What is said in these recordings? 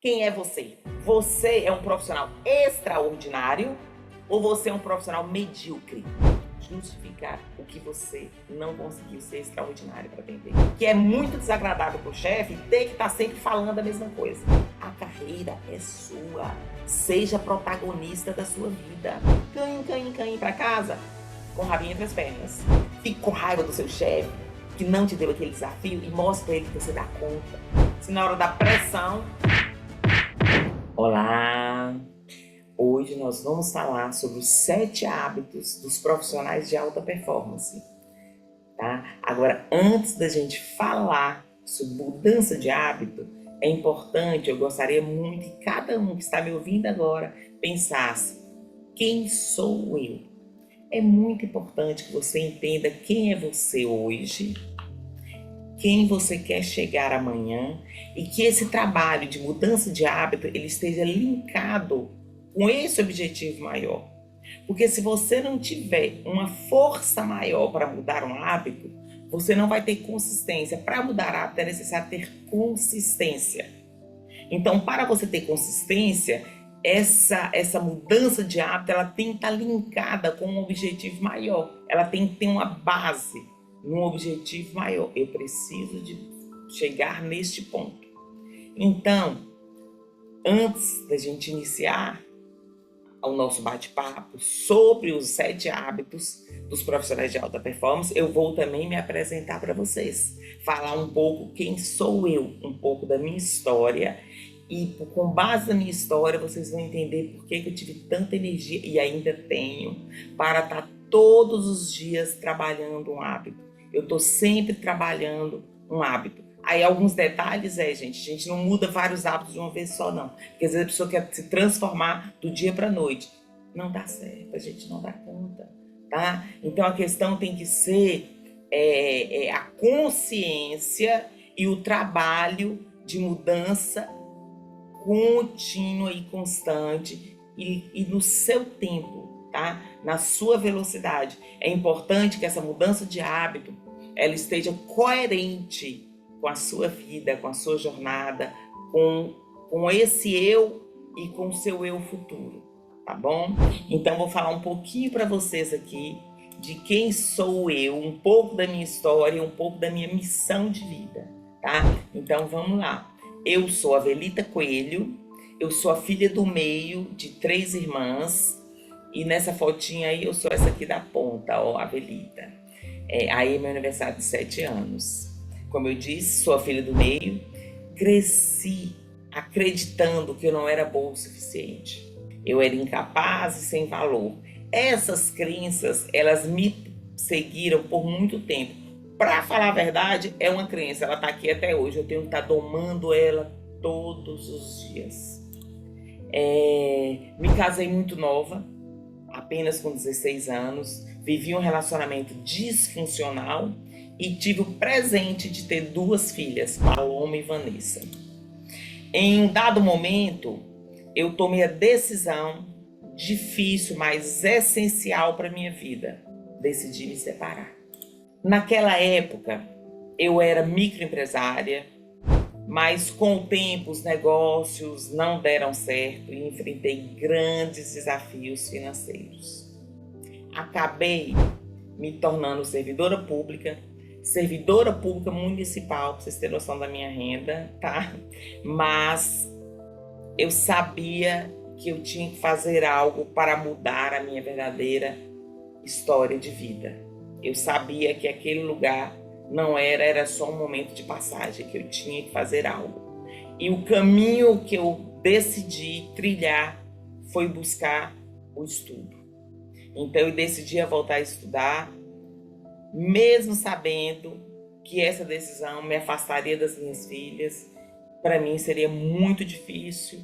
Quem é você? Você é um profissional extraordinário ou você é um profissional medíocre? Justificar o que você não conseguiu ser extraordinário para vender. Que é muito desagradável para o chefe ter que estar sempre falando a mesma coisa. A carreira é sua. Seja protagonista da sua vida. Canhe para casa com o rabinho entre as pernas. Fique com raiva do seu chefe que não te deu aquele desafio e mostre para ele que você dá conta. Se na hora da pressão... Olá! Hoje nós vamos falar sobre os 7 hábitos dos profissionais de alta performance, tá? Agora, antes da gente falar sobre mudança de hábito, é importante, eu gostaria muito que cada um que está me ouvindo agora pensasse: quem sou eu? É muito importante que você entenda quem é você hoje, quem você quer chegar amanhã e que esse trabalho de mudança de hábito ele esteja linkado com esse objetivo maior. Porque se você não tiver uma força maior para mudar um hábito, você não vai ter consistência. Para mudar hábito é necessário ter consistência. Então, para você ter consistência, essa mudança de hábito ela tem que estar linkada com um objetivo maior. Ela tem que ter uma base num objetivo maior. Eu preciso de chegar neste ponto. Então, antes da gente iniciar o nosso bate-papo sobre os 7 hábitos dos profissionais de alta performance, eu vou também me apresentar para vocês. Falar um pouco quem sou eu, um pouco da minha história. E com base na minha história, vocês vão entender por que eu tive tanta energia, e ainda tenho, para estar todos os dias trabalhando um hábito. Eu estou sempre trabalhando um hábito. Aí alguns detalhes a gente não muda vários hábitos de uma vez só, não. Porque às vezes a pessoa quer se transformar do dia para a noite. Não dá certo, a gente não dá conta, tá? Então a questão tem que ser a consciência e o trabalho de mudança contínua e constante e no seu tempo, tá? Na sua velocidade. É importante que essa mudança de hábito ela esteja coerente com a sua vida, com a sua jornada, com esse eu e com o seu eu futuro, tá bom? Então vou falar um pouquinho para vocês aqui de quem sou eu, um pouco da minha história, um pouco da minha missão de vida, tá? Então vamos lá. Eu sou a Velita Coelho, eu sou a filha do meio de 3 irmãs e nessa fotinha aí eu sou essa aqui da ponta, ó, a Velita. Aí é meu aniversário de 7 anos. Como eu disse, sou a filha do meio, cresci acreditando que eu não era boa o suficiente. Eu era incapaz e sem valor. Essas crenças, elas me seguiram por muito tempo. Para falar a verdade, é uma crença, ela está aqui até hoje, eu tenho que estar domando ela todos os dias. Me casei muito nova, apenas com 16 anos, vivi um relacionamento disfuncional e tive o presente de ter 2 filhas, Paloma e Vanessa. Em um dado momento, eu tomei a decisão difícil, mas essencial para a minha vida. Decidi me separar. Naquela época, eu era microempresária, mas com o tempo os negócios não deram certo e enfrentei grandes desafios financeiros. Acabei me tornando servidora pública municipal, para vocês terem noção da minha renda, tá? Mas eu sabia que eu tinha que fazer algo para mudar a minha verdadeira história de vida. Eu sabia que aquele lugar não era só um momento de passagem, que eu tinha que fazer algo. E o caminho que eu decidi trilhar foi buscar o estudo. Então eu decidi voltar a estudar, mesmo sabendo que essa decisão me afastaria das minhas filhas. Para mim seria muito difícil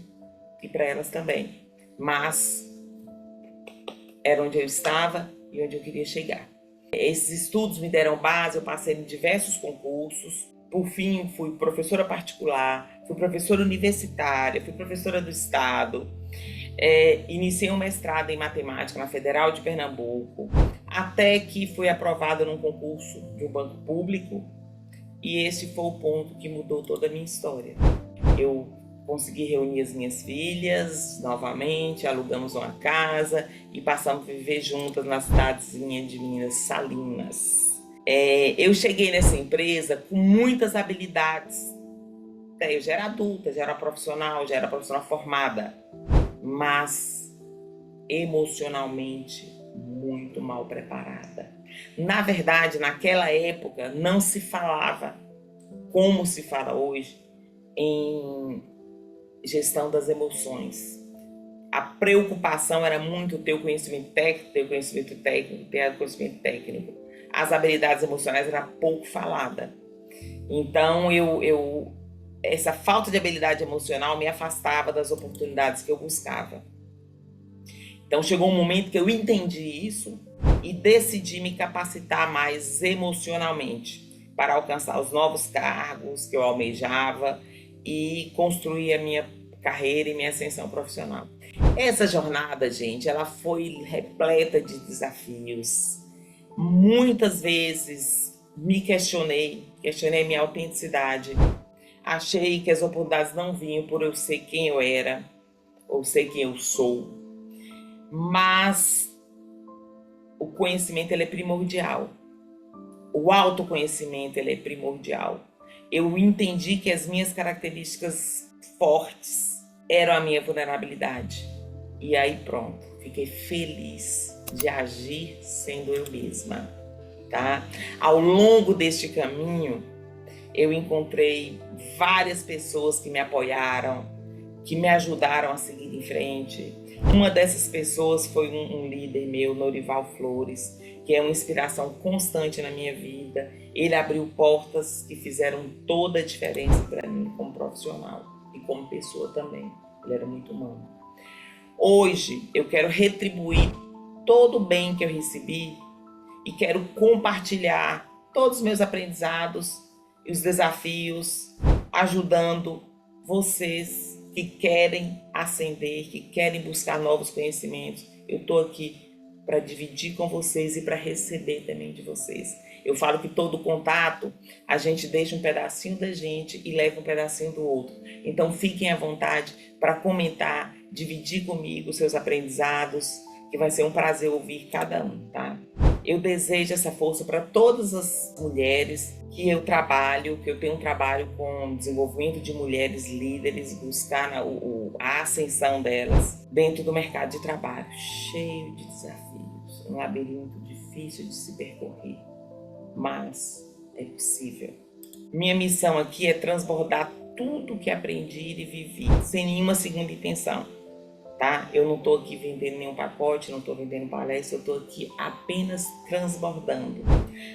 e para elas também. Mas era onde eu estava e onde eu queria chegar. Esses estudos me deram base, eu passei em diversos concursos. Por fim, fui professora particular, fui professora universitária, fui professora do estado. Iniciei um mestrado em matemática na Federal de Pernambuco, até que fui aprovada num concurso de um banco público, e esse foi o ponto que mudou toda a minha história. Eu consegui reunir as minhas filhas novamente, alugamos uma casa e passamos a viver juntas na cidadezinha de Minas Salinas. Eu cheguei nessa empresa com muitas habilidades. Eu já era adulta, já era profissional formada, mas emocionalmente muito mal preparada. Na verdade, naquela época não se falava como se fala hoje em gestão das emoções. A preocupação era muito ter o conhecimento técnico, ter o conhecimento técnico. As habilidades emocionais eram pouco faladas. Então, essa falta de habilidade emocional me afastava das oportunidades que eu buscava. Então, chegou um momento que eu entendi isso e decidi me capacitar mais emocionalmente para alcançar os novos cargos que eu almejava e construir a minha carreira e minha ascensão profissional. Essa jornada, gente, ela foi repleta de desafios. Muitas vezes me questionei minha autenticidade. Achei que as oportunidades não vinham por eu ser quem eu era, ou ser quem eu sou. Mas o conhecimento ele é primordial. O autoconhecimento ele é primordial. Eu entendi que as minhas características fortes eram a minha vulnerabilidade. E aí pronto, fiquei feliz de agir sendo eu mesma, tá? Ao longo deste caminho, eu encontrei várias pessoas que me apoiaram, que me ajudaram a seguir em frente. Uma dessas pessoas foi um líder meu, Norival Flores, que é uma inspiração constante na minha vida. Ele abriu portas que fizeram toda a diferença para mim como profissional e como pessoa também. Ele era muito humano. Hoje eu quero retribuir todo o bem que eu recebi e quero compartilhar todos os meus aprendizados e os desafios, ajudando vocês que querem ascender, que querem buscar novos conhecimentos. Eu estou aqui para dividir com vocês e para receber também de vocês. Eu falo que todo contato, a gente deixa um pedacinho da gente e leva um pedacinho do outro. Então fiquem à vontade para comentar, dividir comigo seus aprendizados, que vai ser um prazer ouvir cada um, tá? Eu desejo essa força para todas as mulheres que eu tenho um trabalho com desenvolvimento de mulheres líderes, buscar a ascensão delas dentro do mercado de trabalho, cheio de desafios, um labirinto difícil de se percorrer, mas é possível. Minha missão aqui é transbordar tudo que aprendi e vivi, sem nenhuma segunda intenção. Tá? Eu não estou aqui vendendo nenhum pacote, não estou vendendo palestra, eu estou aqui apenas transbordando.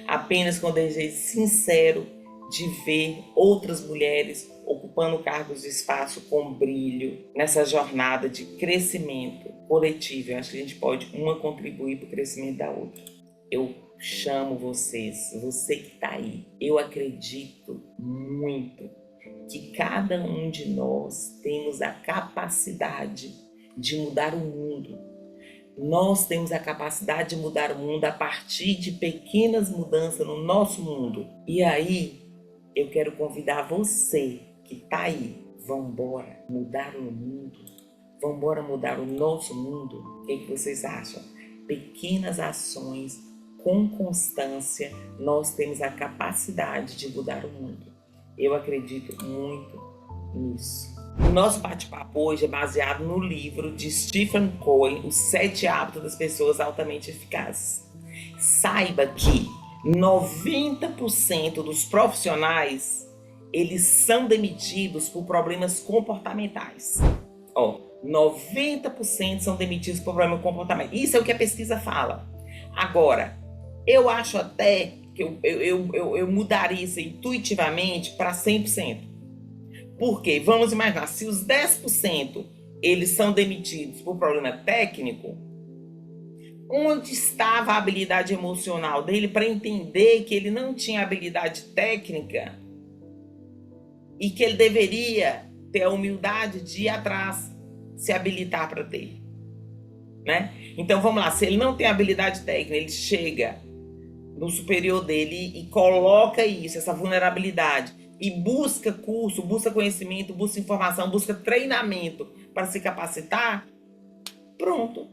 Apenas com o desejo sincero de ver outras mulheres ocupando cargos de espaço com brilho nessa jornada de crescimento coletivo. Eu acho que a gente pode uma contribuir para o crescimento da outra. Eu chamo vocês, você que está aí. Eu acredito muito que cada um de nós temos a capacidade de mudar o mundo. Nós temos a capacidade de mudar o mundo a partir de pequenas mudanças no nosso mundo. E aí, eu quero convidar você que está aí, vamos embora mudar o mundo, vamos embora mudar o nosso mundo. O que vocês acham? Pequenas ações, com constância, nós temos a capacidade de mudar o mundo. Eu acredito muito nisso. O nosso bate-papo hoje é baseado no livro de Stephen Covey, Os 7 Hábitos das Pessoas Altamente Eficazes. Saiba que 90% dos profissionais, eles são demitidos por problemas comportamentais. 90% são demitidos por problemas comportamentais. Isso é o que a pesquisa fala. Agora, eu acho até que eu mudaria isso intuitivamente para 100%. Porque, vamos imaginar, se os 10% eles são demitidos por problema técnico, onde estava a habilidade emocional dele para entender que ele não tinha habilidade técnica e que ele deveria ter a humildade de ir atrás, se habilitar para ter, né? Então, vamos lá, se ele não tem habilidade técnica, ele chega no superior dele e coloca isso, essa vulnerabilidade, e busca curso, busca conhecimento, busca informação, busca treinamento para se capacitar, pronto.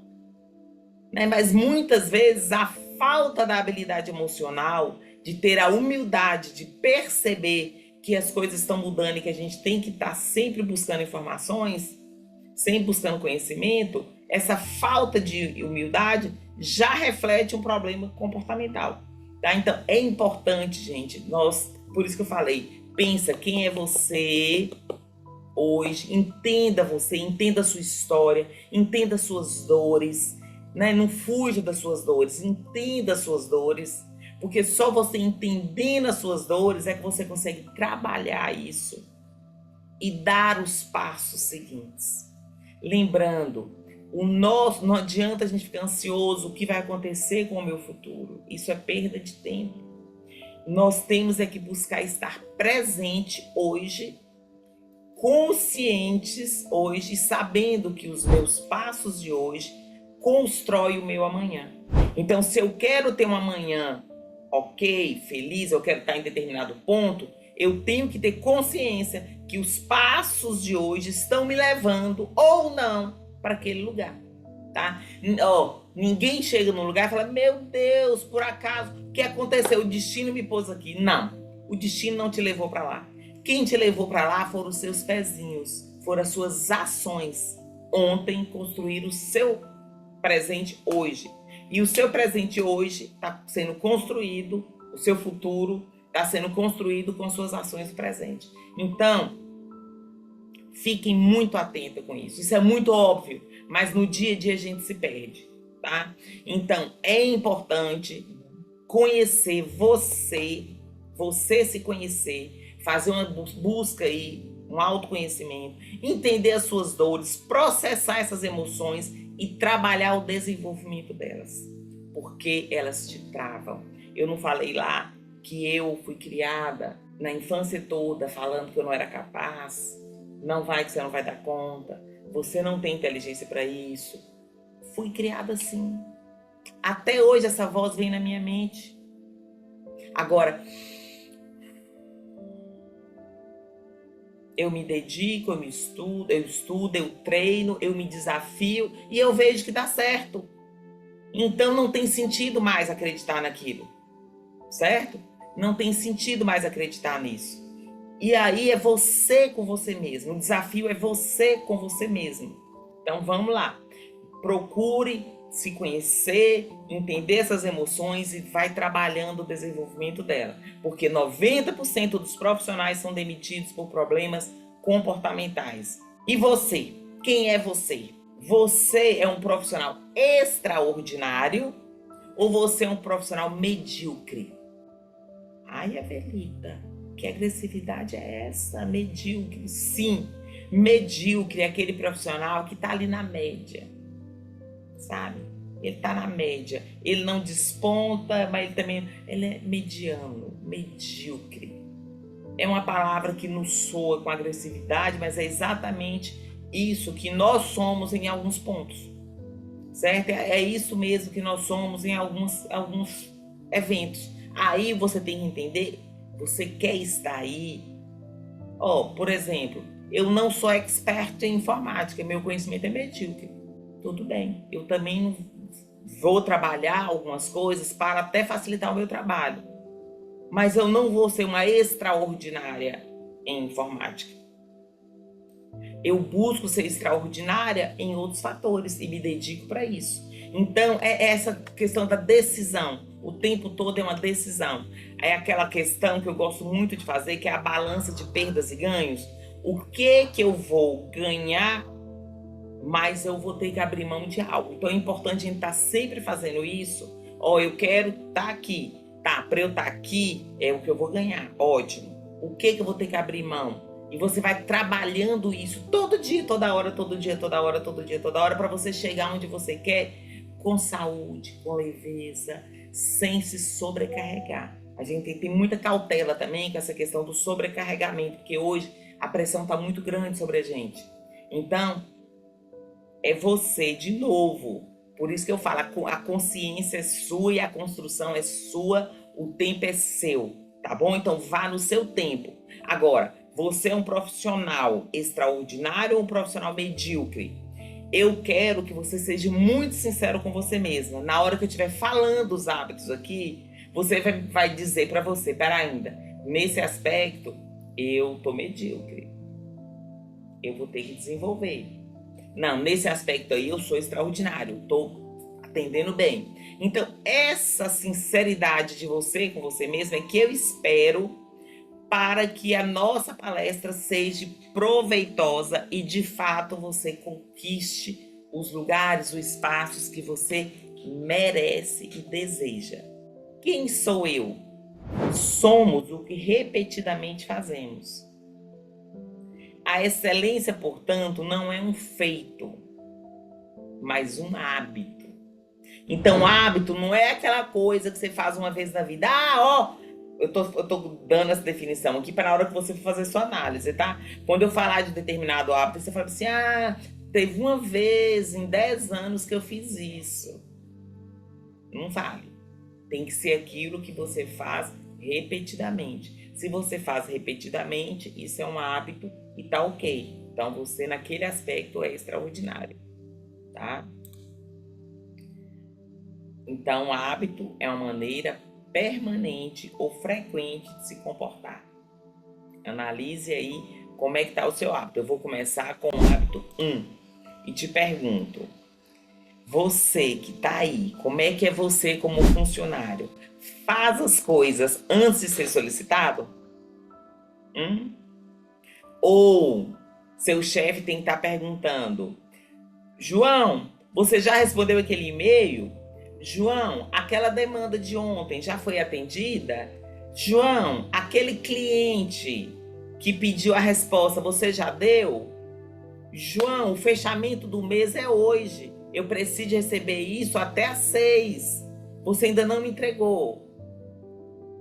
Né? Mas muitas vezes a falta da habilidade emocional, de ter a humildade de perceber que as coisas estão mudando e que a gente tem que estar sempre buscando informações, sempre buscando conhecimento, essa falta de humildade já reflete um problema comportamental. Tá? Então é importante, gente, por isso que eu falei, pensa quem é você hoje, entenda a sua história, entenda as suas dores, né? Não fuja das suas dores, entenda as suas dores, porque só você entendendo as suas dores é que você consegue trabalhar isso e dar os passos seguintes. Lembrando, não adianta a gente ficar ansioso, o que vai acontecer com o meu futuro? Isso é perda de tempo. Nós temos que buscar estar presente hoje, conscientes hoje, sabendo que os meus passos de hoje constroem o meu amanhã. Então, se eu quero ter um amanhã ok, feliz, eu quero estar em determinado ponto, eu tenho que ter consciência que os passos de hoje estão me levando ou não para aquele lugar, tá? Ninguém chega num lugar e fala, meu Deus, por acaso, o que aconteceu? O destino me pôs aqui. Não, o destino não te levou para lá. Quem te levou para lá foram os seus pezinhos, foram as suas ações ontem construir o seu presente hoje. E o seu presente hoje está sendo construído, o seu futuro está sendo construído com suas ações do presente. Então, fiquem muito atentos com isso. Isso é muito óbvio, mas no dia a dia a gente se perde, tá? Então, é importante conhecer você se conhecer, fazer uma busca aí, um autoconhecimento, entender as suas dores, processar essas emoções e trabalhar o desenvolvimento delas, porque elas te travam. Eu não falei lá que eu fui criada na infância toda falando que eu não era capaz, não vai que você não vai dar conta, você não tem inteligência para isso. Fui criada assim. Até hoje essa voz vem na minha mente. Agora, eu me dedico, eu estudo, eu treino, eu me desafio e eu vejo que dá certo. Então não tem sentido mais acreditar naquilo, certo? Não tem sentido mais acreditar nisso. E aí é você com você mesmo. O desafio é você com você mesmo. Então vamos lá. Procure se conhecer, entender essas emoções e vai trabalhando o desenvolvimento dela. Porque 90% dos profissionais são demitidos por problemas comportamentais. E você? Quem é você? Você é um profissional extraordinário ou você é um profissional medíocre? Ai, Avelita, que agressividade é essa? Medíocre? Sim, medíocre é aquele profissional que está ali na média, sabe? Ele está na média, ele não desponta, mas ele é mediano, medíocre. É uma palavra que não soa com agressividade, mas é exatamente isso que nós somos em alguns pontos, certo? É isso mesmo que nós somos em alguns eventos. Aí você tem que entender, você quer estar aí. Por exemplo, eu não sou expert em informática, meu conhecimento é medíocre. Tudo bem, eu também vou trabalhar algumas coisas para até facilitar o meu trabalho. Mas eu não vou ser uma extraordinária em informática. Eu busco ser extraordinária em outros fatores e me dedico para isso. Então, é essa questão da decisão. O tempo todo é uma decisão. É aquela questão que eu gosto muito de fazer, que é a balança de perdas e ganhos. O que eu vou ganhar, mas eu vou ter que abrir mão de algo. Então, é importante a gente estar sempre fazendo isso. Eu quero estar aqui. Tá, para eu estar aqui, é o que eu vou ganhar. Ótimo. O que eu vou ter que abrir mão? E você vai trabalhando isso todo dia, toda hora, para você chegar onde você quer, com saúde, com leveza, sem se sobrecarregar. A gente tem muita cautela também com essa questão do sobrecarregamento, porque hoje a pressão está muito grande sobre a gente. Então, é você de novo. Por isso que eu falo, a consciência é sua e a construção é sua, o tempo é seu, tá bom? Então vá no seu tempo. Agora, você é um profissional extraordinário ou um profissional medíocre? Eu quero que você seja muito sincero com você mesma. Na hora que eu estiver falando os hábitos aqui, você vai dizer para você, pera ainda, nesse aspecto, eu tô medíocre. Eu vou ter que desenvolver. Não, nesse aspecto aí eu sou extraordinário, tô atendendo bem. Então, essa sinceridade de você com você mesma é que eu espero para que a nossa palestra seja proveitosa e, de fato, você conquiste os lugares, os espaços que você merece e deseja. Quem sou eu? Somos o que repetidamente fazemos. A excelência, portanto, não é um feito, mas um hábito. Então, hábito não é aquela coisa que você faz uma vez na vida. Eu tô dando essa definição aqui para na hora que você for fazer sua análise, tá? Quando eu falar de determinado hábito, você fala assim, teve uma vez em 10 anos que eu fiz isso. Não vale. Tem que ser aquilo que você faz repetidamente. Se você faz repetidamente, isso é um hábito e tá ok. Então, você naquele aspecto é extraordinário, tá? Então, hábito é uma maneira permanente ou frequente de se comportar. Analise aí como é que está o seu hábito. Eu vou começar com o hábito 1 e te pergunto, você que está aí, como é que é você como funcionário? Faz as coisas antes de ser solicitado? Ou seu chefe tem que estar perguntando, João, você já respondeu aquele e-mail? João, aquela demanda de ontem já foi atendida? João, aquele cliente que pediu a resposta, você já deu? João, o fechamento do mês é hoje. Eu preciso receber isso até às 6. Você ainda não me entregou.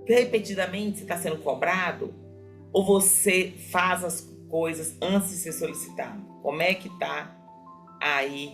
Repetidamente você está sendo cobrado? Ou você faz as coisas antes de ser solicitado? Como é que está aí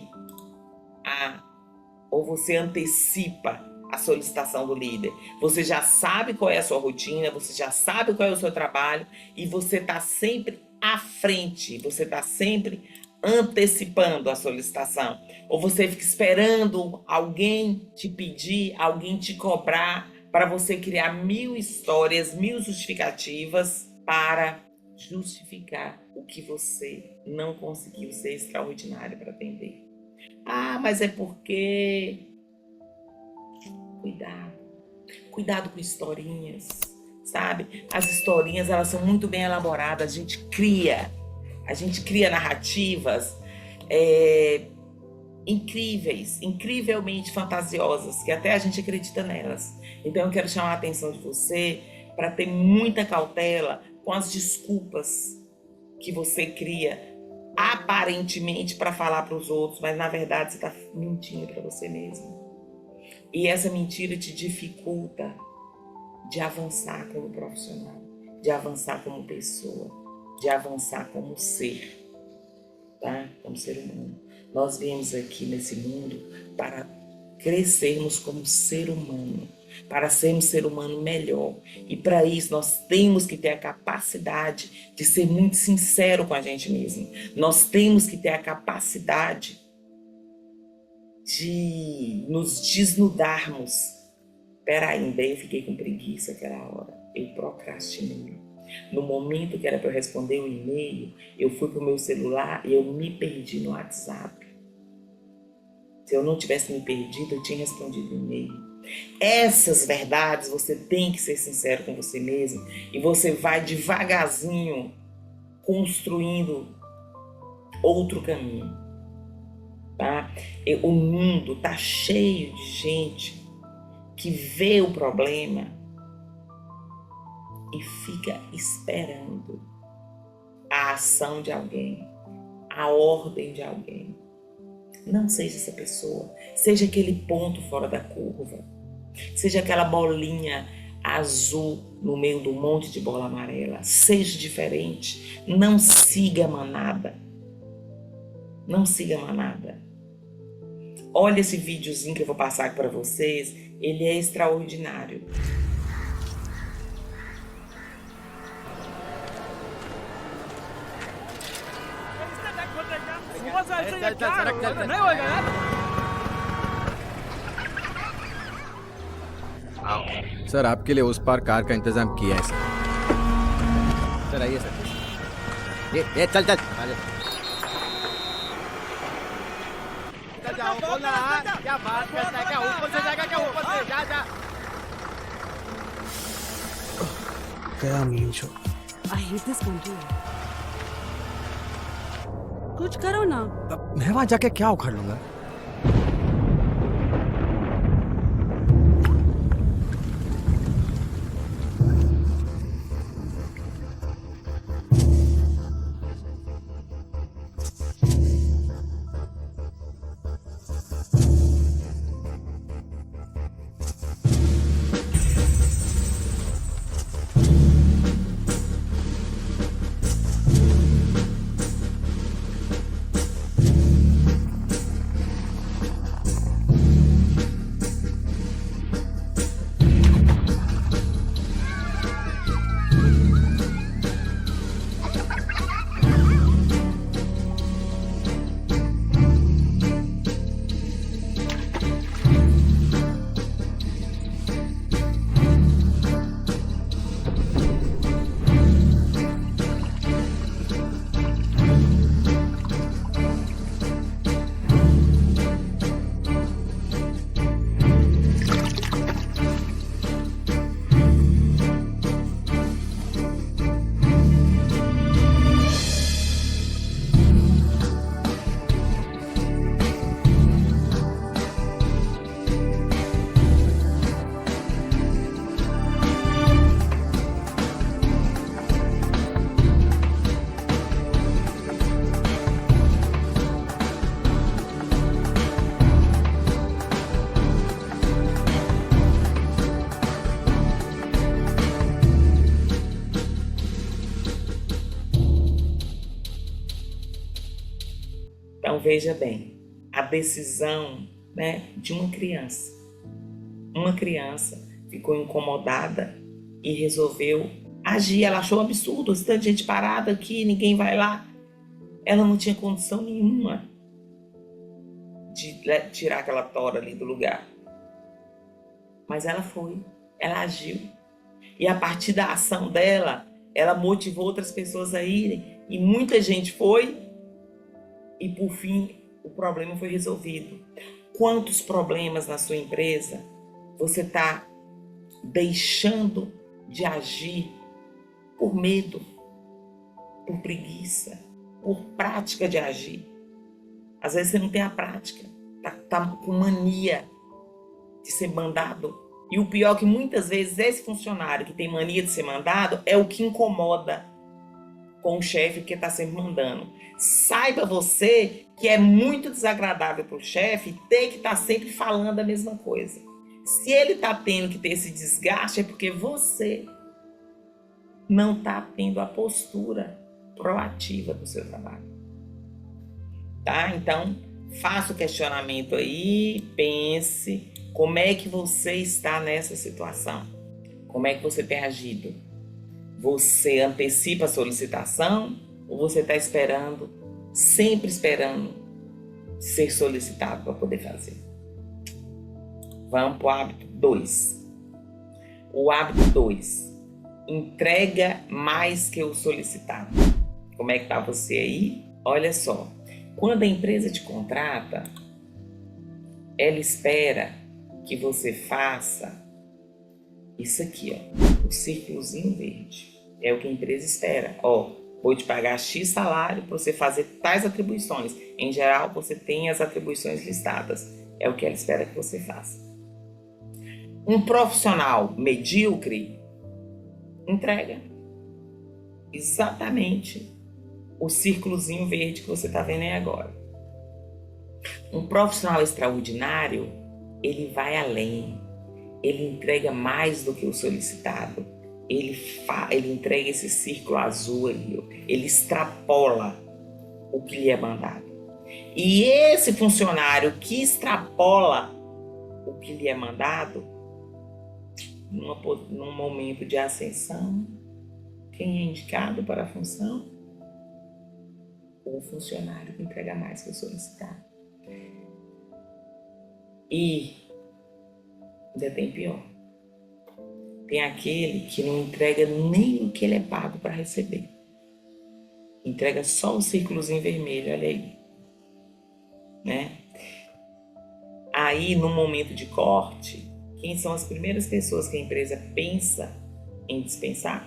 ou você antecipa a solicitação do líder? Você já sabe qual é a sua rotina, você já sabe qual é o seu trabalho e você está sempre à frente, você está sempre antecipando a solicitação. Ou você fica esperando alguém te pedir, alguém te cobrar, para você criar 1000 histórias, 1000 justificativas para justificar o que você não conseguiu ser extraordinário para atender. Mas é porque... Cuidado com historinhas, sabe? As historinhas, elas são muito bem elaboradas, a gente cria narrativas incríveis, incrivelmente fantasiosas, que até a gente acredita nelas. Então eu quero chamar a atenção de você para ter muita cautela com as desculpas que você cria aparentemente para falar para os outros, mas na verdade você está mentindo para você mesmo. E essa mentira te dificulta de avançar como profissional, de avançar como pessoa, de avançar como ser, tá? Como ser humano. Nós viemos aqui nesse mundo para crescermos como ser humano, para sermos ser humano melhor. E para isso nós temos que ter a capacidade de ser muito sincero com a gente mesmo. Nós temos que ter a capacidade de nos desnudarmos. Peraí, eu fiquei com preguiça aquela hora. Eu procrastinei. No momento que era para eu responder o e-mail, eu fui para o meu celular e eu me perdi no WhatsApp. Se eu não tivesse me perdido, eu tinha respondido o e-mail. Essas verdades você tem que ser sincero com você mesmo e você vai devagarzinho construindo outro caminho, tá? O mundo tá cheio de gente que vê o problema e fica esperando a ação de alguém, a ordem de alguém. Não seja essa pessoa, seja aquele ponto fora da curva, seja aquela bolinha azul no meio do monte de bola amarela. Seja diferente, não siga a manada. Não siga a manada. Olha esse videozinho que eu vou passar aqui para vocês, ele é extraordinário. सा ऐसे ये क्या नहीं होएगा यार। सर आपके लिए उस पार कार का इंतजाम किया है सर आइए सर। ये चल चल जाओ बोला क्या बात करता है, क्या ऊपर से जाएगा, क्या ऊपर से जा जा। गया mean show. I hate this country. कुछ करो ना। मैं वहां जाके क्या उखाड़ लूंगा? Então veja bem, a decisão, né, de uma criança. Uma criança ficou incomodada e resolveu agir. Ela achou absurdo, esse tanto de gente parada aqui, ninguém vai lá. Ela não tinha condição nenhuma de tirar aquela tora ali do lugar. Mas ela foi, ela agiu. E a partir da ação dela, ela motivou outras pessoas a irem. E muita gente foi. E por fim, o problema foi resolvido. Quantos problemas na sua empresa você está deixando de agir por medo, por preguiça, por prática de agir? Às vezes você não tem a prática, tá com mania de ser mandado. E o pior é que muitas vezes esse funcionário que tem mania de ser mandado é o que incomoda com o chefe que está sempre mandando. Saiba você que é muito desagradável para o chefe ter que estar sempre falando a mesma coisa. Se ele está tendo que ter esse desgaste é porque você não está tendo a postura proativa do seu trabalho. Tá? Então, faça o questionamento aí, pense como é que você está nessa situação. Como é que você tem agido? Você antecipa a solicitação ou você está esperando, sempre esperando ser solicitado para poder fazer? Vamos para o hábito 2. O hábito 2. Entrega mais que o solicitado. Como é que está você aí? Olha só, quando a empresa te contrata, ela espera que você faça isso aqui, ó, o círculozinho verde. É o que a empresa espera. Ó, vou te pagar X salário para você fazer tais atribuições. Em geral, você tem as atribuições listadas. É o que ela espera que você faça. Um profissional medíocre entrega exatamente o círculozinho verde que você está vendo aí agora. Um profissional extraordinário, ele vai além. Ele entrega mais do que o solicitado. Ele entrega esse círculo azul ali, ele extrapola o que lhe é mandado. E esse funcionário que extrapola o que lhe é mandado, num momento de ascensão, quem é indicado para a função? o funcionário que entrega mais que o solicitado. E ainda tem pior. Tem aquele que não entrega nem o que ele é pago para receber. Entrega só o círculozinho vermelho, olha aí. Né? Aí, no momento de corte, quem são as primeiras pessoas que a empresa pensa em dispensar?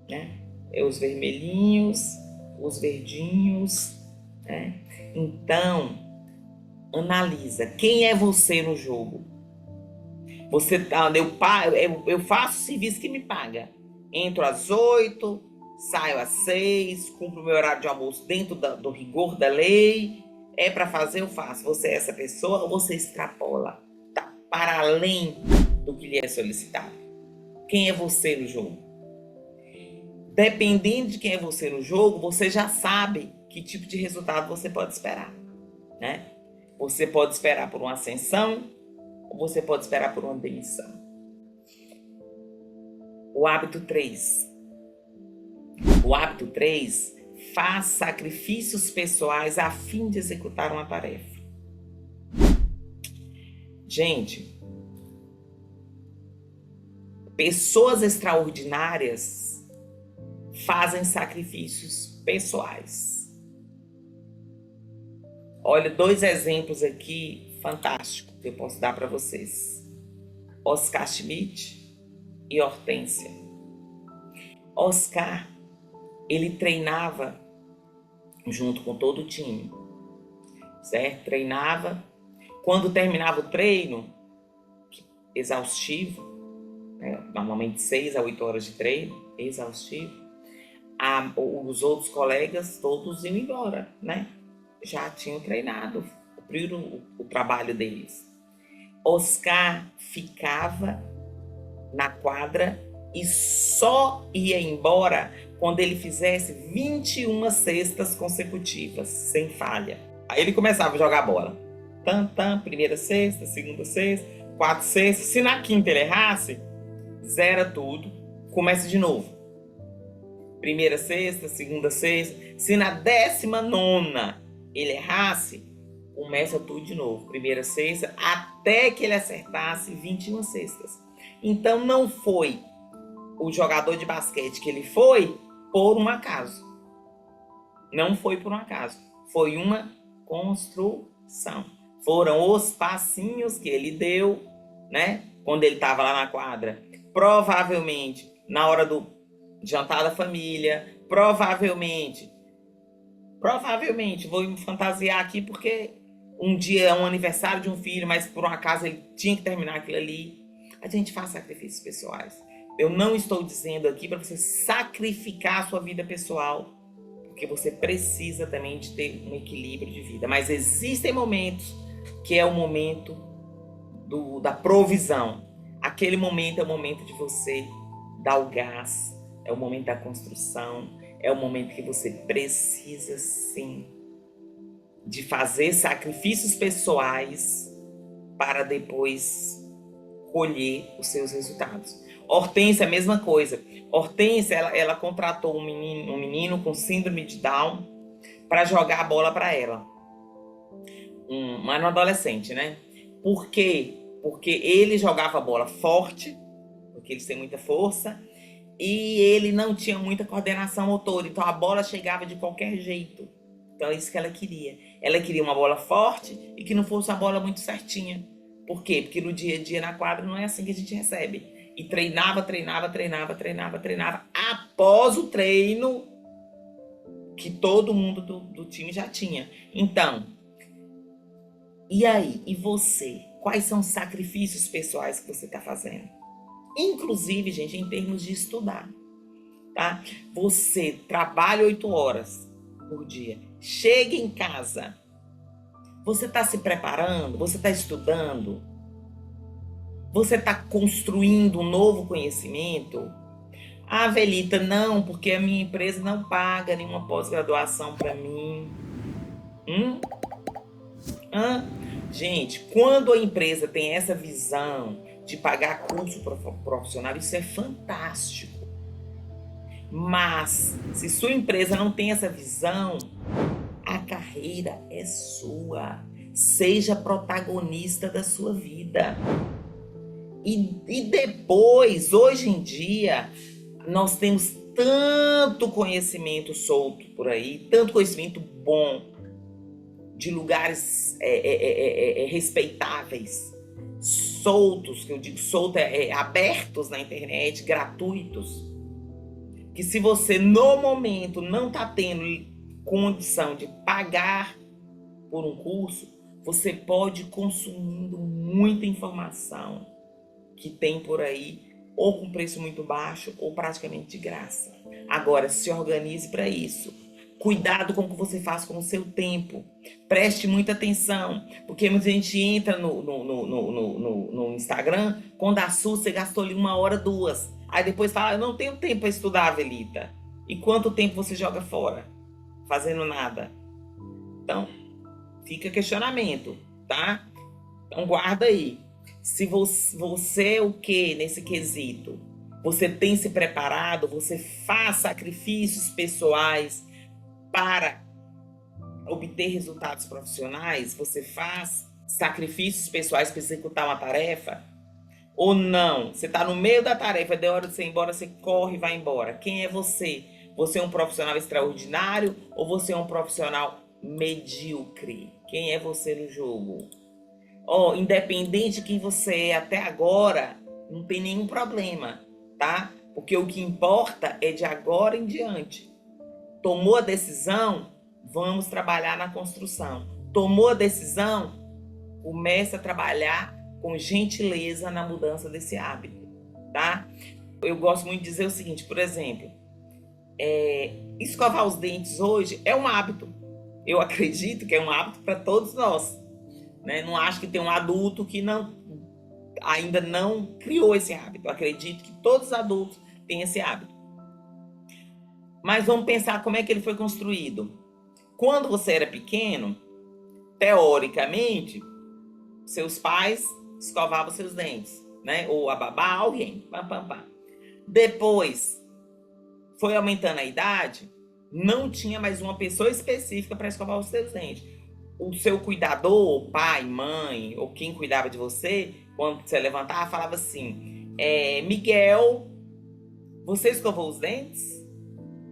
Né? É os vermelhinhos, os verdinhos. Né? Então, analisa. Quem é você no jogo? Você tá, eu faço o serviço que me paga. Entro às 8, saio às 6, cumpro o meu horário de almoço dentro do rigor da lei. É para fazer, eu faço. Você é essa pessoa ou você extrapola? Tá para além do que lhe é solicitado. Quem é você no jogo? Dependendo de quem é você no jogo, você já sabe que tipo de resultado você pode esperar. Né? Você pode esperar por uma ascensão ou você pode esperar por uma demissão. O hábito 3. O hábito 3 faz sacrifícios pessoais a fim de executar uma tarefa. Gente, pessoas extraordinárias fazem sacrifícios pessoais. Olha, 2 exemplos aqui fantásticos que eu posso dar para vocês. Oscar Schmidt e Hortência. Oscar, ele treinava junto com todo o time, certo? Treinava. Quando terminava o treino, exaustivo, né? Normalmente 6 a 8 horas de treino, exaustivo, os outros colegas todos iam embora, né? Já tinham treinado, cumpriram o trabalho deles. Oscar ficava na quadra e só ia embora quando ele fizesse 21 cestas consecutivas, sem falha. Aí ele começava a jogar bola. Primeira cesta, segunda cesta, 4 cestas. Se na quinta ele errasse, zera tudo, começa de novo. Primeira cesta, segunda cesta. Se na 19ª ele errasse, começa tudo de novo. Primeira cesta, até que ele acertasse 21 cestas. Então não foi o jogador de basquete que ele foi por um acaso. Não foi por um acaso. Foi uma construção. Foram os passinhos que ele deu, né? Quando ele estava lá na quadra. Provavelmente na hora do jantar da família. Provavelmente, vou me fantasiar aqui porque um dia é um aniversário de um filho, mas por um acaso ele tinha que terminar aquilo ali. A gente faz sacrifícios pessoais. Eu não estou dizendo aqui para você sacrificar a sua vida pessoal, porque você precisa também de ter um equilíbrio de vida. Mas existem momentos que é o momento da provisão. Aquele momento é o momento de você dar o gás, é o momento da construção, é o momento que você precisa, sim, de fazer sacrifícios pessoais para depois colher os seus resultados. Hortência, a mesma coisa. Hortência, ela contratou um menino com síndrome de Down para jogar a bola para ela. Um adolescente, né? Por quê? Porque ele jogava a bola forte, porque eles têm muita força, e ele não tinha muita coordenação motora, então a bola chegava de qualquer jeito. Então é isso que ela queria. Ela queria uma bola forte e que não fosse uma bola muito certinha. Por quê? Porque no dia a dia na quadra não é assim que a gente recebe. E treinava. Após o treino que todo mundo do time já tinha. Então, e aí? E você? Quais são os sacrifícios pessoais que você está fazendo? Inclusive, gente, em termos de estudar. Tá? Você trabalha 8 horas por dia. Chega em casa. Você está se preparando? Você está estudando? Você está construindo um novo conhecimento? Ah, Velita, não, porque a minha empresa não paga nenhuma pós-graduação para mim. Gente, quando a empresa tem essa visão de pagar curso profissional, isso é fantástico. Mas, se sua empresa não tem essa visão, a carreira é sua. Seja protagonista da sua vida. E depois, hoje em dia, nós temos tanto conhecimento solto por aí, tanto conhecimento bom, de lugares respeitáveis, soltos, que eu digo solto, abertos na internet, gratuitos, que se você no momento não está tendo condição de pagar por um curso, você pode ir consumindo muita informação que tem por aí, ou com preço muito baixo, ou praticamente de graça. Agora, se organize para isso. Cuidado com o que você faz com o seu tempo. Preste muita atenção, porque muita gente entra no Instagram, quando assusta, você gastou ali 1 hora, 2. Aí depois fala, eu não tenho tempo para estudar, Avelita. E quanto tempo você joga fora? Fazendo nada. Então, fica questionamento, tá? Então guarda aí. Se você é o que nesse quesito? Você tem se preparado? Você faz sacrifícios pessoais para obter resultados profissionais? Você faz sacrifícios pessoais para executar uma tarefa? Ou não? Você está no meio da tarefa, de hora de você ir embora, você corre e vai embora. Quem é você? Você é um profissional extraordinário ou você é um profissional medíocre? Quem é você no jogo? Independente de quem você é até agora, não tem nenhum problema, tá? Porque o que importa é de agora em diante. Tomou a decisão, vamos trabalhar na construção. Tomou a decisão, comece a trabalhar com gentileza na mudança desse hábito, tá? Eu gosto muito de dizer o seguinte, por exemplo, escovar os dentes hoje é um hábito. Eu acredito que é um hábito para todos nós. Né? Não acho que tem um adulto que ainda não criou esse hábito. Eu acredito que todos os adultos têm esse hábito. Mas vamos pensar como é que ele foi construído. Quando você era pequeno, teoricamente, seus pais escovavam seus dentes, né? Ou a babá, alguém. Depois, foi aumentando a idade, não tinha mais uma pessoa específica para escovar os seus dentes. O seu cuidador, pai, mãe, ou quem cuidava de você, quando você levantava, falava assim, Miguel, você escovou os dentes?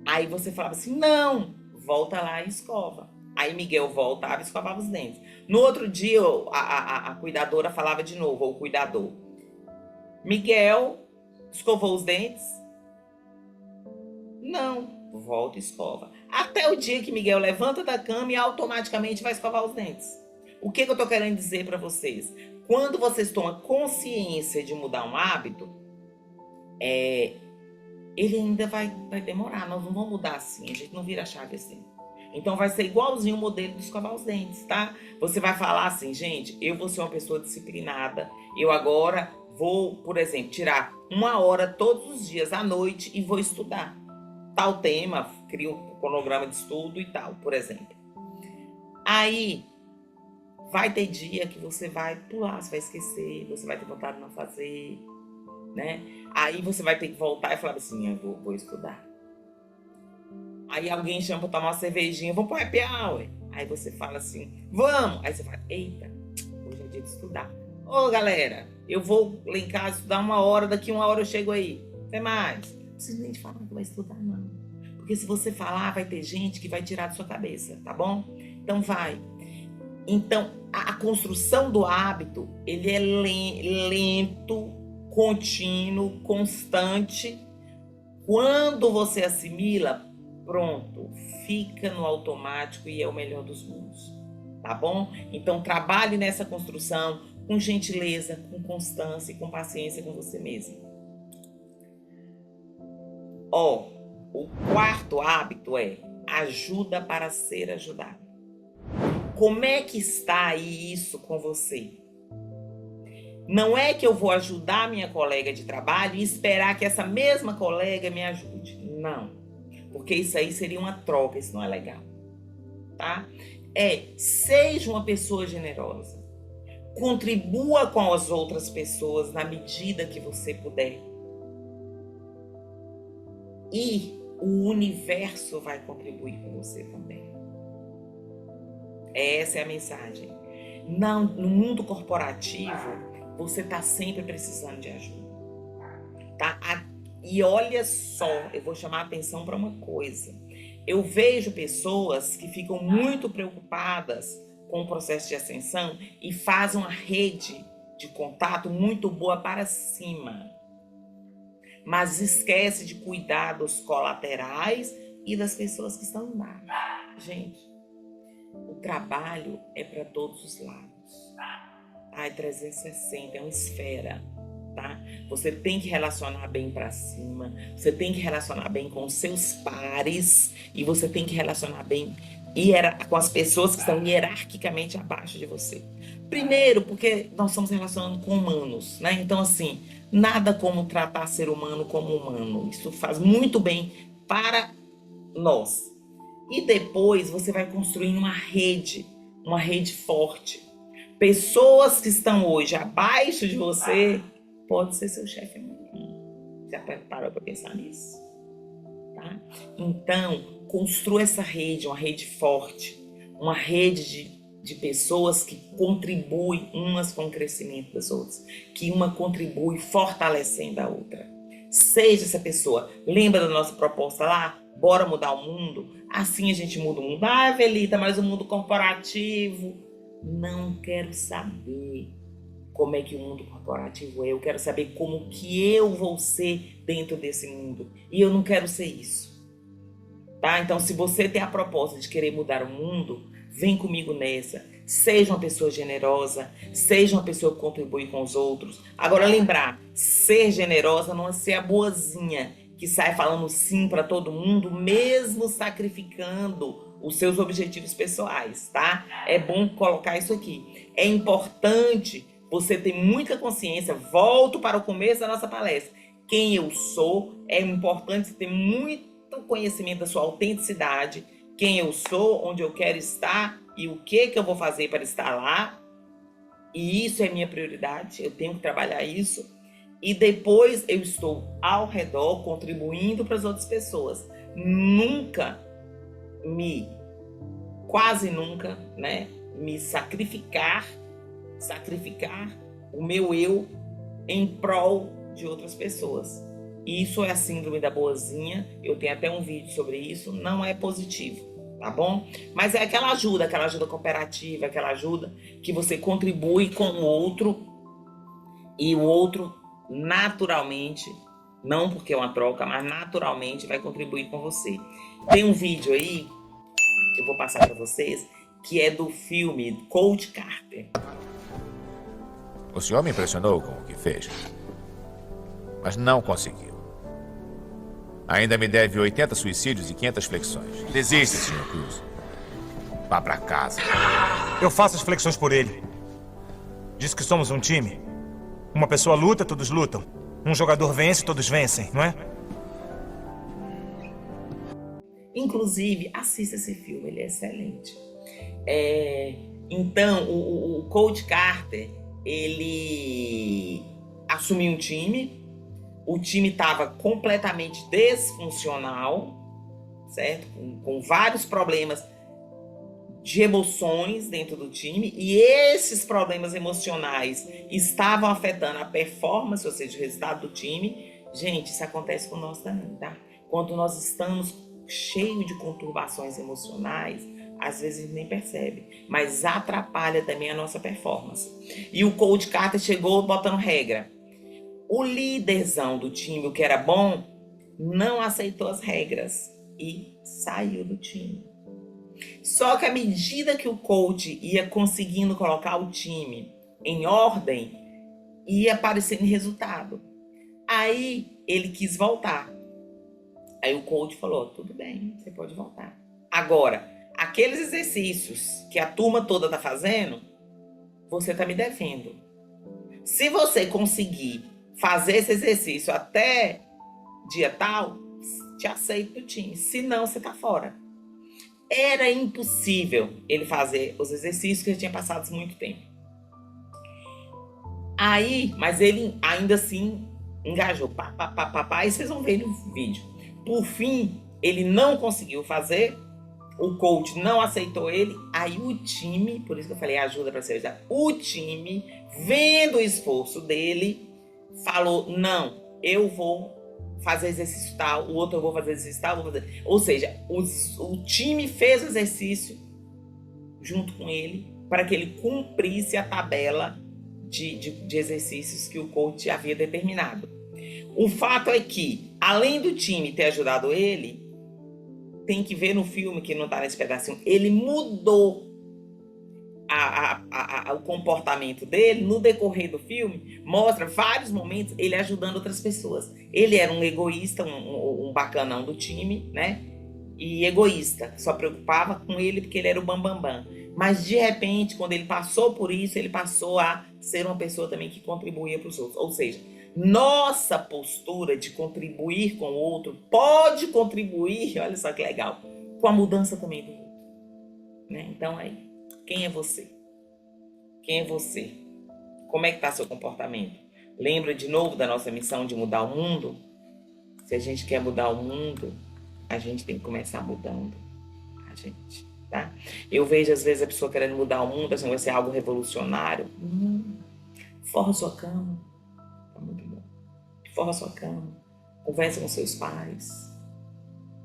Aí você falava assim, não, volta lá e escova. Aí Miguel voltava e escovava os dentes. No outro dia, a cuidadora falava de novo, ou o cuidador, Miguel, escovou os dentes? Não. Volta e escova. Até o dia que Miguel levanta da cama e automaticamente vai escovar os dentes. O que eu tô querendo dizer para vocês? Quando vocês tomam consciência de mudar um hábito, ele ainda vai demorar. Nós não vamos mudar assim, a gente não vira a chave assim. Então vai ser igualzinho o modelo de escovar os dentes, tá? Você vai falar assim, gente, eu vou ser uma pessoa disciplinada. Eu agora vou, por exemplo, tirar 1 hora todos os dias à noite e vou estudar tal tema, cria um cronograma de estudo e tal, por exemplo. Aí, vai ter dia que você vai pular, você vai esquecer, você vai ter vontade de não fazer, né? Aí você vai ter que voltar e falar assim, eu vou estudar. Aí alguém chama pra tomar uma cervejinha, vamos pro happy hour. Aí você fala assim, vamos! Aí você fala, eita, hoje é dia de estudar. Ô galera, eu vou lá em casa estudar 1 hora, daqui 1 hora eu chego aí. Até mais. Não precisa nem de falar que vai estudar, não. Porque se você falar, vai ter gente que vai tirar da sua cabeça, tá bom? Então vai. Então, a construção do hábito, ele é lento, contínuo, constante. Quando você assimila, pronto, fica no automático e é o melhor dos mundos, tá bom? Então, trabalhe nessa construção com gentileza, com constância e com paciência com você mesmo. O 4º hábito é ajuda para ser ajudado. Como é que está aí isso com você? Não é que eu vou ajudar minha colega de trabalho e esperar que essa mesma colega me ajude. Não. Porque isso aí seria uma troca, isso não é legal. Tá? Seja uma pessoa generosa. Contribua com as outras pessoas na medida que você puder. E o universo vai contribuir com você também. Essa é a mensagem. No mundo corporativo, você está sempre precisando de ajuda. Tá? E olha só, eu vou chamar a atenção para uma coisa. Eu vejo pessoas que ficam muito preocupadas com o processo de ascensão e fazem uma rede de contato muito boa para cima. Mas esquece de cuidar dos colaterais e das pessoas que estão embaixo. Gente, o trabalho é para todos os lados. É 360, é uma esfera. Tá? Você tem que relacionar bem para cima, você tem que relacionar bem com os seus pares e você tem que relacionar bem com as pessoas que estão hierarquicamente abaixo de você. Primeiro, porque nós estamos relacionando com humanos, né? Então, assim, nada como tratar ser humano como humano. Isso faz muito bem para nós. E depois você vai construindo uma rede forte. Pessoas que estão hoje abaixo de você pode ser seu chefe amanhã. Já parou para pensar nisso? Tá? Então, construa essa rede, uma rede forte, uma rede de pessoas que contribuem umas com o crescimento das outras, que uma contribui fortalecendo a outra. Seja essa pessoa. Lembra da nossa proposta lá? Bora mudar o mundo? Assim a gente muda o mundo. Velita, mas o mundo corporativo... Não quero saber como é que o mundo corporativo é. Eu quero saber como que eu vou ser dentro desse mundo. E eu não quero ser isso. Tá? Então, se você tem a proposta de querer mudar o mundo, vem comigo nessa. Seja uma pessoa generosa, seja uma pessoa que contribui com os outros. Agora, lembrar, ser generosa não é ser a boazinha que sai falando sim para todo mundo, mesmo sacrificando os seus objetivos pessoais, tá? É bom colocar isso aqui. É importante você ter muita consciência. Volto para o começo da nossa palestra. Quem eu sou, é importante ter muito conhecimento da sua autenticidade. Quem eu sou, onde eu quero estar e o que eu vou fazer para estar lá. E isso é minha prioridade, eu tenho que trabalhar isso. E depois eu estou ao redor, contribuindo para as outras pessoas. Quase nunca, né, me sacrificar o meu eu em prol de outras pessoas. Isso é a síndrome da boazinha, eu tenho até um vídeo sobre isso, não é positivo, tá bom? Mas é aquela ajuda cooperativa, aquela ajuda que você contribui com o outro e o outro naturalmente, não porque é uma troca, mas naturalmente vai contribuir com você. Tem um vídeo aí, eu vou passar para vocês, que é do filme Coach Carter. O senhor me impressionou com o que fez, mas não conseguiu. Ainda me deve 80 suicídios e 500 flexões. Desista, Sr. Cruz. Vá para casa. Eu faço as flexões por ele. Diz que somos um time. Uma pessoa luta, todos lutam. Um jogador vence, todos vencem, não é? Inclusive, assista esse filme, ele é excelente. Então, o Coach Carter, ele assumiu um time. O time estava completamente disfuncional, certo? Com vários problemas de emoções dentro do time. E esses problemas emocionais estavam afetando a performance, ou seja, o resultado do time. Gente, isso acontece com nós também, tá? Quando nós estamos cheios de conturbações emocionais, às vezes a gente nem percebe, mas atrapalha também a nossa performance. E o Coach Carter chegou botando regra. O líderzão do time, o que era bom, não aceitou as regras e saiu do time. Só que à medida que o coach ia conseguindo colocar o time em ordem, ia aparecendo resultado. Aí ele quis voltar. Aí o coach falou, tudo bem, você pode voltar. Agora, aqueles exercícios que a turma toda está fazendo, você está me devendo. Se você conseguir fazer esse exercício até dia tal, te aceito do time. Se não, você está fora. Era impossível ele fazer os exercícios que já tinha passado muito tempo. Aí, mas ele ainda assim engajou. E vocês vão ver no vídeo. por fim, ele não conseguiu fazer, o coach não aceitou ele, aí o time, por isso que eu falei ajuda para ser ajudado, o time, vendo o esforço dele, falou, não, eu vou fazer exercício tal, o outro eu vou fazer exercício tal, vou fazer... Ou seja, o time fez o exercício junto com ele para que ele cumprisse a tabela de exercícios que o coach havia determinado. O fato é que, além do time ter ajudado ele, tem que ver no filme, que não está nesse pedacinho, ele mudou o comportamento dele no decorrer do filme, mostra vários momentos ele ajudando outras pessoas. Ele era um egoísta, um bacanão do time, né? E egoísta, só preocupava com ele porque ele era o bambambam. Mas de repente, quando ele passou por isso, ele passou a ser uma pessoa também que contribuía para os outros. Ou seja, nossa postura de contribuir com o outro pode contribuir, olha só que legal, com a mudança também do outro, né? Então aí, quem é você? Quem é você? Como é que está seu comportamento? Lembra de novo da nossa missão de mudar o mundo? Se a gente quer mudar o mundo, a gente tem que começar mudando a gente, tá? Eu vejo às vezes a pessoa querendo mudar o mundo, assim, vai ser algo revolucionário. Forra sua cama. Tá muito bom. Forra sua cama. Conversa com seus pais,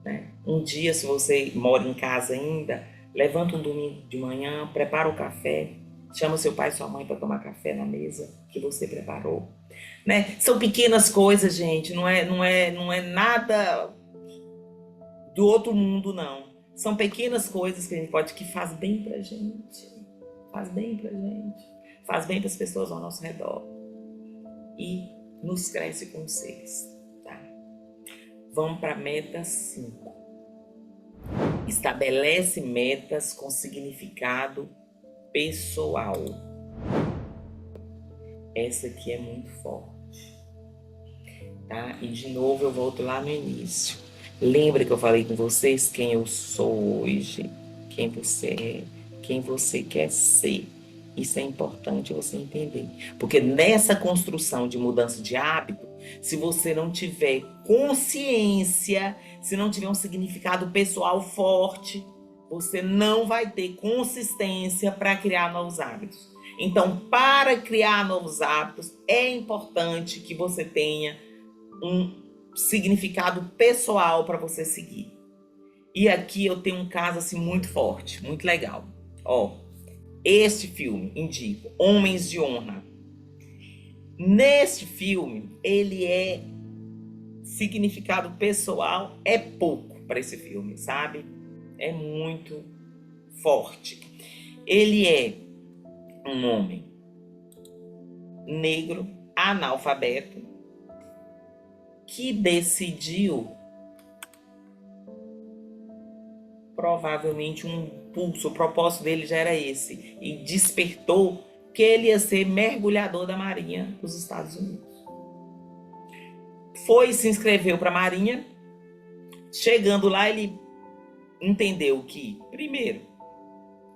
né? Um dia, se você mora em casa ainda, levanta um domingo de manhã, prepara o café, chama seu pai e sua mãe para tomar café na mesa que você preparou, né? São pequenas coisas, gente, não é nada do outro mundo, não. São pequenas coisas que a gente pode, que faz bem pra gente, faz bem pra gente, faz bem para as pessoas ao nosso redor e nos cresce como seres, tá? Vamos para meta 5. Estabelece metas com significado pessoal. Essa aqui é muito forte, tá? E de novo eu volto lá no início. Lembra que eu falei com vocês quem eu sou hoje, quem você é, quem você quer ser. Isso é importante você entender. Porque nessa construção de mudança de hábito, se você não tiver consciência, se não tiver um significado pessoal forte, você não vai ter consistência para criar novos hábitos. Então, para criar novos hábitos, é importante que você tenha um significado pessoal para você seguir. E aqui eu tenho um caso assim muito forte, muito legal. Ó, este filme, indico, Homens de Honra. Neste filme, ele é significado pessoal, é pouco para esse filme, sabe? É muito forte. Ele é um homem negro, analfabeto, que decidiu, provavelmente um impulso, o propósito dele já era esse, e despertou que ele ia ser mergulhador da Marinha dos Estados Unidos. Foi, se inscreveu para a Marinha. Chegando lá, ele entendeu que, primeiro,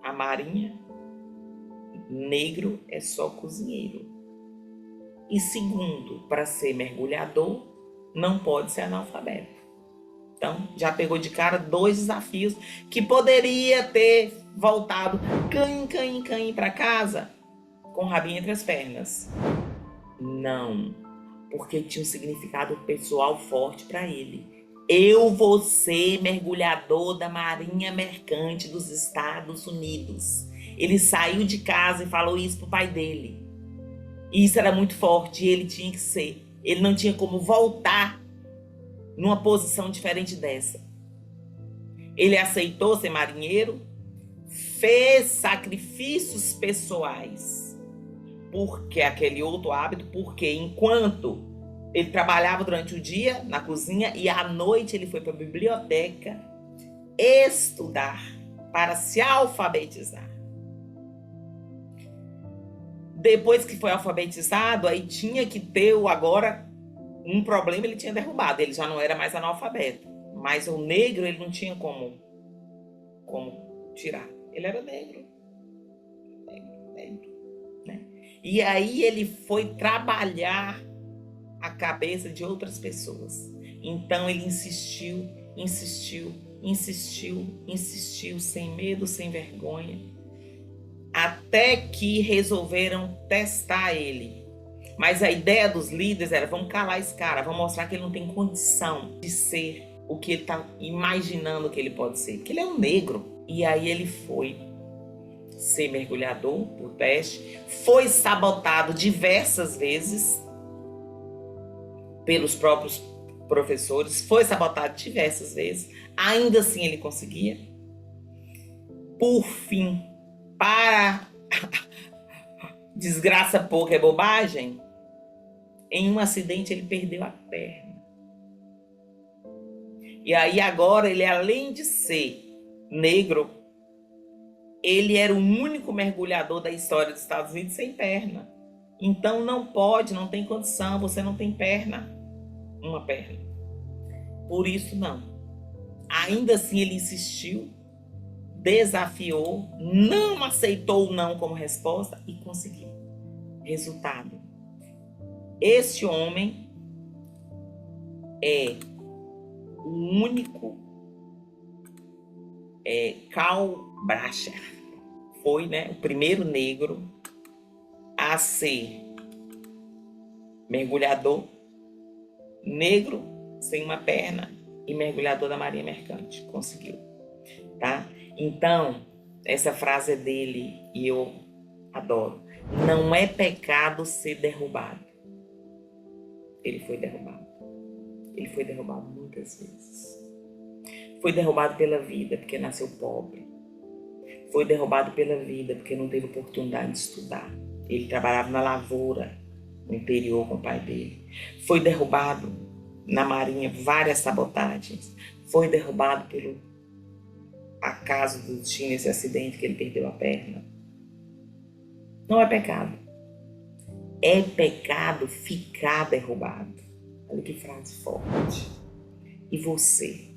a Marinha, negro é só cozinheiro. E segundo, para ser mergulhador, não pode ser analfabeto. Então, já pegou de cara 2 desafios que poderia ter voltado canho para casa com o rabinho entre as pernas. Não, porque tinha um significado pessoal forte para ele. Eu vou ser mergulhador da Marinha Mercante dos Estados Unidos. Ele saiu de casa e falou isso pro pai dele. E isso era muito forte e ele tinha que ser. Ele não tinha como voltar numa posição diferente dessa. Ele aceitou ser marinheiro, fez sacrifícios pessoais, porque aquele outro hábito, porque enquanto ele trabalhava durante o dia na cozinha e à noite ele foi para a biblioteca estudar para se alfabetizar. Depois que foi alfabetizado, aí tinha que ter agora um problema, ele tinha derrubado, ele já não era mais analfabeto. Mas o negro, ele não tinha como tirar. Ele era negro, né? E aí ele foi trabalhar a cabeça de outras pessoas. Então ele insistiu, sem medo, sem vergonha, até que resolveram testar ele. Mas a ideia dos líderes era: vamos calar esse cara, vamos mostrar que ele não tem condição de ser o que ele está imaginando que ele pode ser, que ele é um negro. E aí ele foi ser mergulhador por teste, foi sabotado diversas vezes pelos próprios professores, foi sabotado diversas vezes, ainda assim ele conseguia. Por fim, para desgraça pouca é bobagem, em um acidente ele perdeu a perna. E aí agora ele, além de ser negro, ele era o único mergulhador da história dos Estados Unidos sem perna. Então não tem condição, você não tem perna, uma perna. Por isso não. Ainda assim ele insistiu, desafiou, não aceitou o não como resposta e conseguiu. Resultado: este homem é o único Carl Bracher, foi, o primeiro negro a ser mergulhador, negro sem uma perna e mergulhador da Marinha Mercante. Conseguiu, tá? Então, essa frase é dele e eu adoro. Não é pecado ser derrubado. Ele foi derrubado. Ele foi derrubado muitas vezes. Foi derrubado pela vida porque nasceu pobre. Foi derrubado pela vida porque não teve oportunidade de estudar. Ele trabalhava na lavoura, no interior com o pai dele. Foi derrubado na Marinha, várias sabotagens. Foi derrubado pelo acaso do destino, esse acidente que ele perdeu a perna. Não é pecado. É pecado ficar derrubado. Olha que frase forte. E você?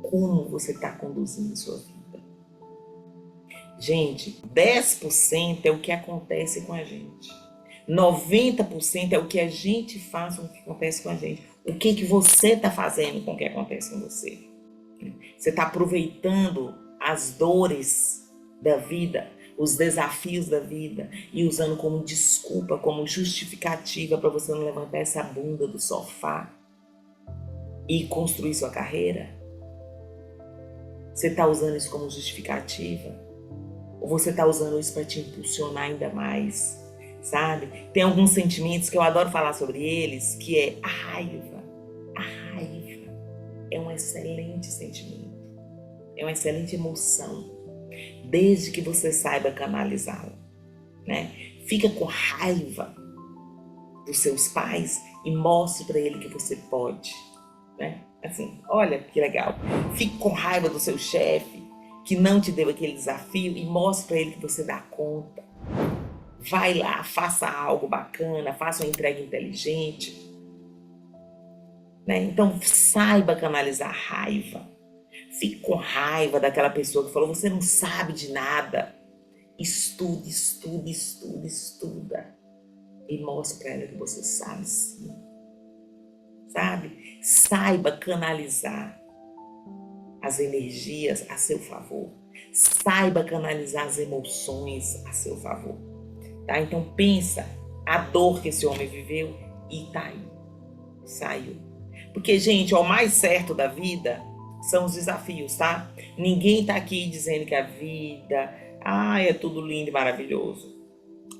Como você está conduzindo a sua vida? Gente, 10% é o que acontece com a gente. 90% é o que a gente faz com o que acontece com a gente. O que você está fazendo com o que acontece com você? Você está aproveitando as dores da vida, os desafios da vida e usando como desculpa, como justificativa para você não levantar essa bunda do sofá e construir sua carreira? Você está usando isso como justificativa? Ou você está usando isso para te impulsionar ainda mais? Sabe? Tem alguns sentimentos que eu adoro falar sobre eles, que é a raiva. A raiva é um excelente sentimento. É uma excelente emoção. Desde que você saiba canalizá-la, né? Fica com raiva dos seus pais e mostre para ele que você pode, né? Assim, olha que legal. Fique com raiva do seu chefe que não te deu aquele desafio e mostre para ele que você dá conta. Vai lá, faça algo bacana, faça uma entrega inteligente, né? Então saiba canalizar a raiva. Fique com raiva daquela pessoa que falou: você não sabe de nada. Estuda. E mostre para ela que você sabe sim. Sabe? Saiba canalizar as energias a seu favor. Saiba canalizar as emoções a seu favor. Tá? Então pensa a dor que esse homem viveu e tá aí. Saiu. Porque, gente, o mais certo da vida são os desafios, tá? Ninguém tá aqui dizendo que a vida, é tudo lindo e maravilhoso.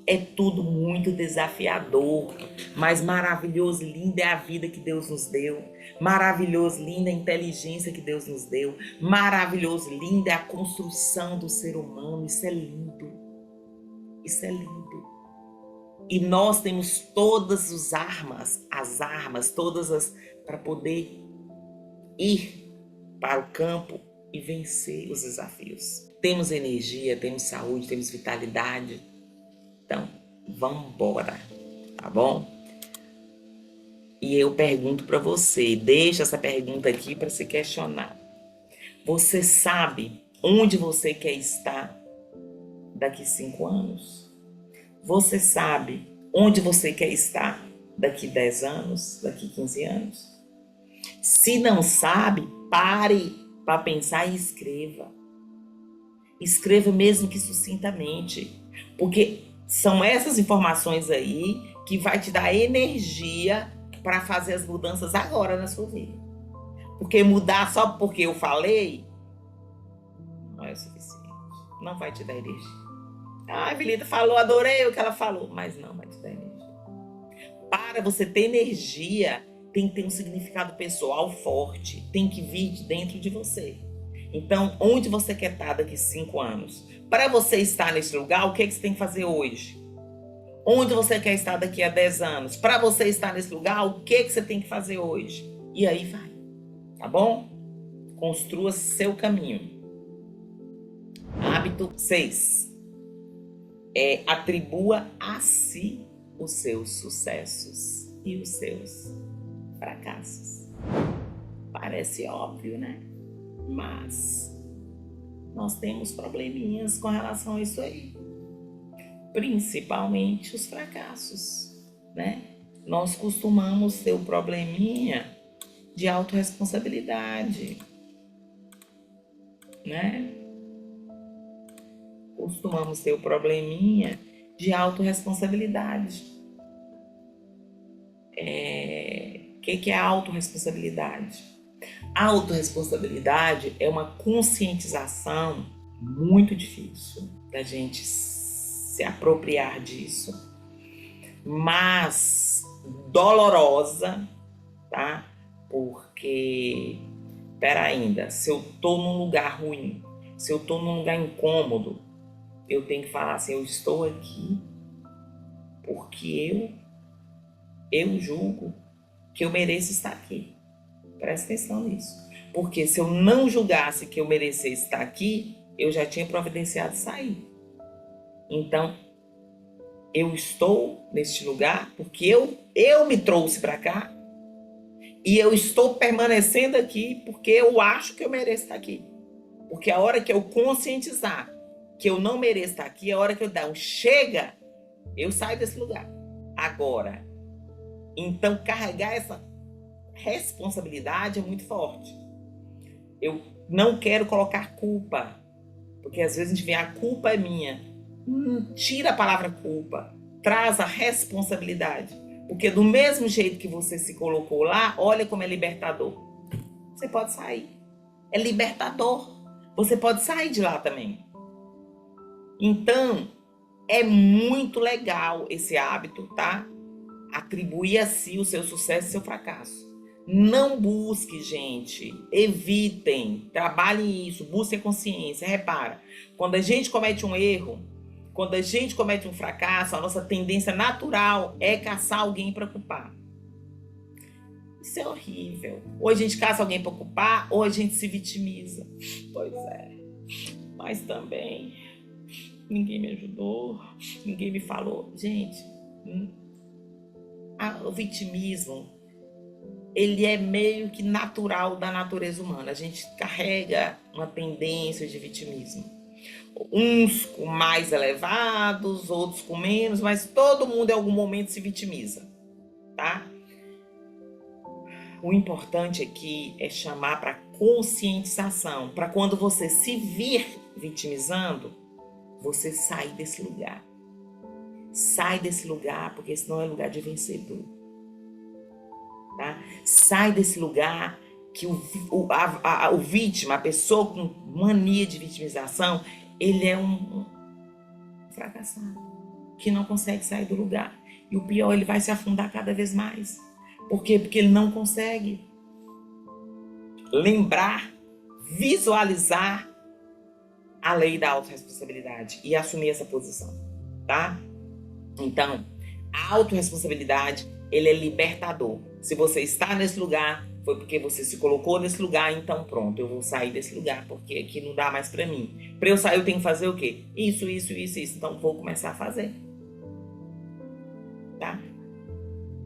É tudo muito desafiador, mas maravilhoso e lindo é a vida que Deus nos deu. Maravilhoso, linda é a inteligência que Deus nos deu. Maravilhoso, linda é a construção do ser humano. Isso é lindo. Isso é lindo. E nós temos todas as armas, para poder ir para o campo e vencer os desafios. Temos energia, temos saúde, temos vitalidade. Então, vamos embora, tá bom? E eu pergunto para você, deixa essa pergunta aqui para se questionar. Você sabe onde você quer estar daqui 5 anos? Você sabe onde você quer estar daqui 10 anos, daqui 15 anos? Se não sabe, pare para pensar e escreva. Escreva mesmo que sucintamente, porque são essas informações aí que vai te dar energia para fazer as mudanças agora na sua vida. Porque mudar só porque eu falei não é o suficiente. Não vai te dar energia. Ah, a Evelita falou, adorei o que ela falou, mas não vai te dar energia. Para você ter energia, tem que ter um significado pessoal forte, tem que vir de dentro de você. Então, onde você quer estar daqui 5 anos? Para você estar nesse lugar, o que você tem que fazer hoje? Onde você quer estar daqui a 10 anos? Para você estar nesse lugar, o que você tem que fazer hoje? E aí vai, tá bom? Construa seu caminho. Hábito 6. Atribua a si os seus sucessos e os seus fracassos. Parece óbvio, né? Mas nós temos probleminhas com relação a isso aí. Principalmente os fracassos, né? Nós costumamos ter o probleminha de autorresponsabilidade, né? Costumamos ter o probleminha de autorresponsabilidade. O que é a autorresponsabilidade? A autorresponsabilidade é uma conscientização muito difícil da gente se apropriar disso, mas dolorosa, tá? Porque, ainda, se eu tô num lugar ruim, se eu tô num lugar incômodo, eu tenho que falar assim, eu estou aqui porque eu julgo que eu mereço estar aqui. Presta atenção nisso. Porque se eu não julgasse que eu merecesse estar aqui, eu já tinha providenciado sair. Então, eu estou neste lugar porque eu me trouxe para cá e eu estou permanecendo aqui porque eu acho que eu mereço estar aqui. Porque a hora que eu conscientizar que eu não mereço estar aqui, a hora que eu dar um chega, eu saio desse lugar. Agora, então carregar essa responsabilidade é muito forte. Eu não quero colocar culpa, porque às vezes a gente vê a culpa é minha. Tira a palavra culpa, traz a responsabilidade, porque do mesmo jeito que você se colocou lá, olha como é libertador. Você pode sair, é libertador. Você pode sair de lá também. Então, é muito legal esse hábito, tá? Atribuir a si o seu sucesso e o seu fracasso. Não busque, gente. Evitem. Trabalhem isso. Busquem consciência. Repara, quando a gente comete um erro, quando a gente comete um fracasso, a nossa tendência natural é caçar alguém para culpar. Isso é horrível. Ou a gente caça alguém para culpar, ou a gente se vitimiza. Pois é. Mas também, ninguém me ajudou, ninguém me falou. Gente, o vitimismo, ele é meio que natural da natureza humana. A gente carrega uma tendência de vitimismo. Uns com mais elevados, outros com menos, mas todo mundo em algum momento se vitimiza, tá? O importante aqui é chamar para conscientização, para quando você se vir vitimizando, você sair desse lugar. Sai desse lugar, porque senão é lugar de vencedor. Tá? Sai desse lugar que o vítima, a pessoa com mania de vitimização, ele é um fracassado, que não consegue sair do lugar. E o pior, ele vai se afundar cada vez mais. Por quê? Porque ele não consegue lembrar, visualizar a lei da autorresponsabilidade e assumir essa posição, tá? Então, a autorresponsabilidade, ele é libertador. Se você está nesse lugar, foi porque você se colocou nesse lugar, então pronto, eu vou sair desse lugar, porque aqui não dá mais para mim. Para eu sair, eu tenho que fazer o quê? Isso. Então, vou começar a fazer. Tá?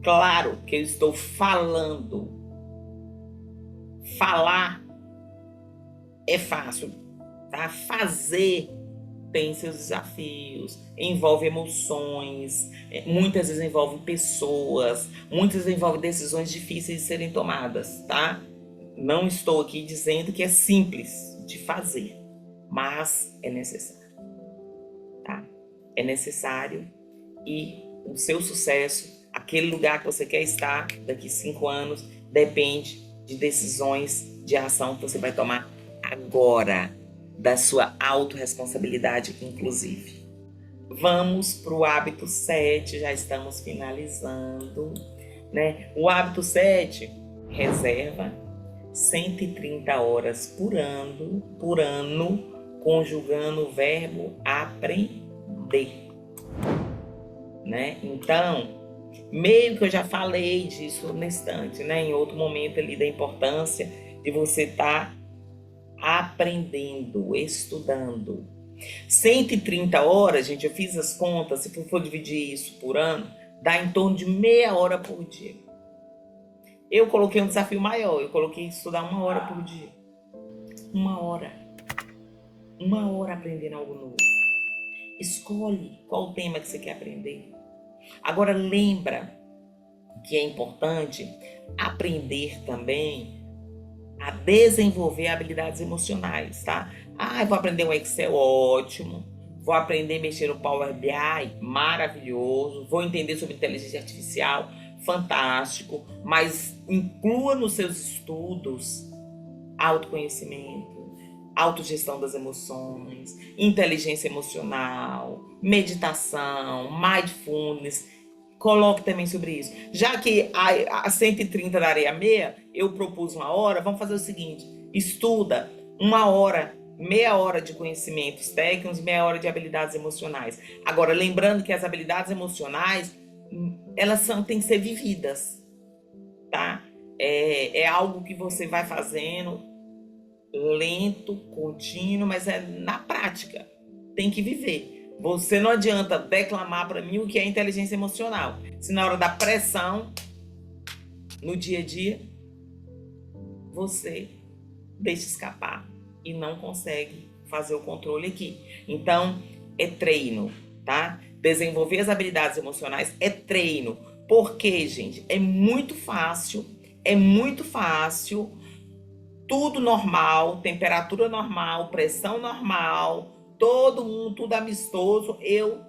Claro que eu estou falando. Falar é fácil, tá? Fazer tem seus desafios, envolve emoções, muitas vezes envolve pessoas, muitas vezes envolve decisões difíceis de serem tomadas, tá? não estou aqui dizendo que é simples de fazer, mas é necessário, tá? É necessário e o seu sucesso, aquele lugar que você quer estar daqui 5 anos, depende de decisões de ação que você vai tomar agora, da sua autorresponsabilidade, inclusive. Vamos para o hábito 7, já estamos finalizando, né? O hábito 7, reserva 130 horas por ano, conjugando o verbo aprender, né? Então, meio que eu já falei disso na estante, né? Em outro momento ali, da importância de você estar aprendendo, estudando. 130 horas, gente, eu fiz as contas, se for dividir isso por ano, dá em torno de meia hora por dia. Eu coloquei um desafio maior, eu coloquei estudar 1 hora por dia. 1 hora. 1 hora aprendendo algo novo. Escolhe qual o tema que você quer aprender. Agora lembra que é importante aprender também a desenvolver habilidades emocionais, tá? Eu vou aprender o Excel, ótimo. Vou aprender a mexer no Power BI, maravilhoso. Vou entender sobre inteligência artificial, fantástico. Mas inclua nos seus estudos autoconhecimento, autogestão das emoções, inteligência emocional, meditação, mindfulness. Coloque também sobre isso. Já que a 130 daria meia, eu propus 1 hora, vamos fazer o seguinte: estuda 1 hora, meia hora de conhecimentos técnicos, meia hora de habilidades emocionais. Agora, lembrando que as habilidades emocionais, elas têm que ser vividas, tá? É algo que você vai fazendo lento, contínuo, mas é na prática. Tem que viver. Você não adianta declamar para mim o que é inteligência emocional, se na hora da pressão, no dia a dia, você deixa escapar e não consegue fazer o controle aqui. Então, é treino, tá? Desenvolver as habilidades emocionais é treino. Porque, gente, é muito fácil, tudo normal, temperatura normal, pressão normal, todo mundo, tudo amistoso, eu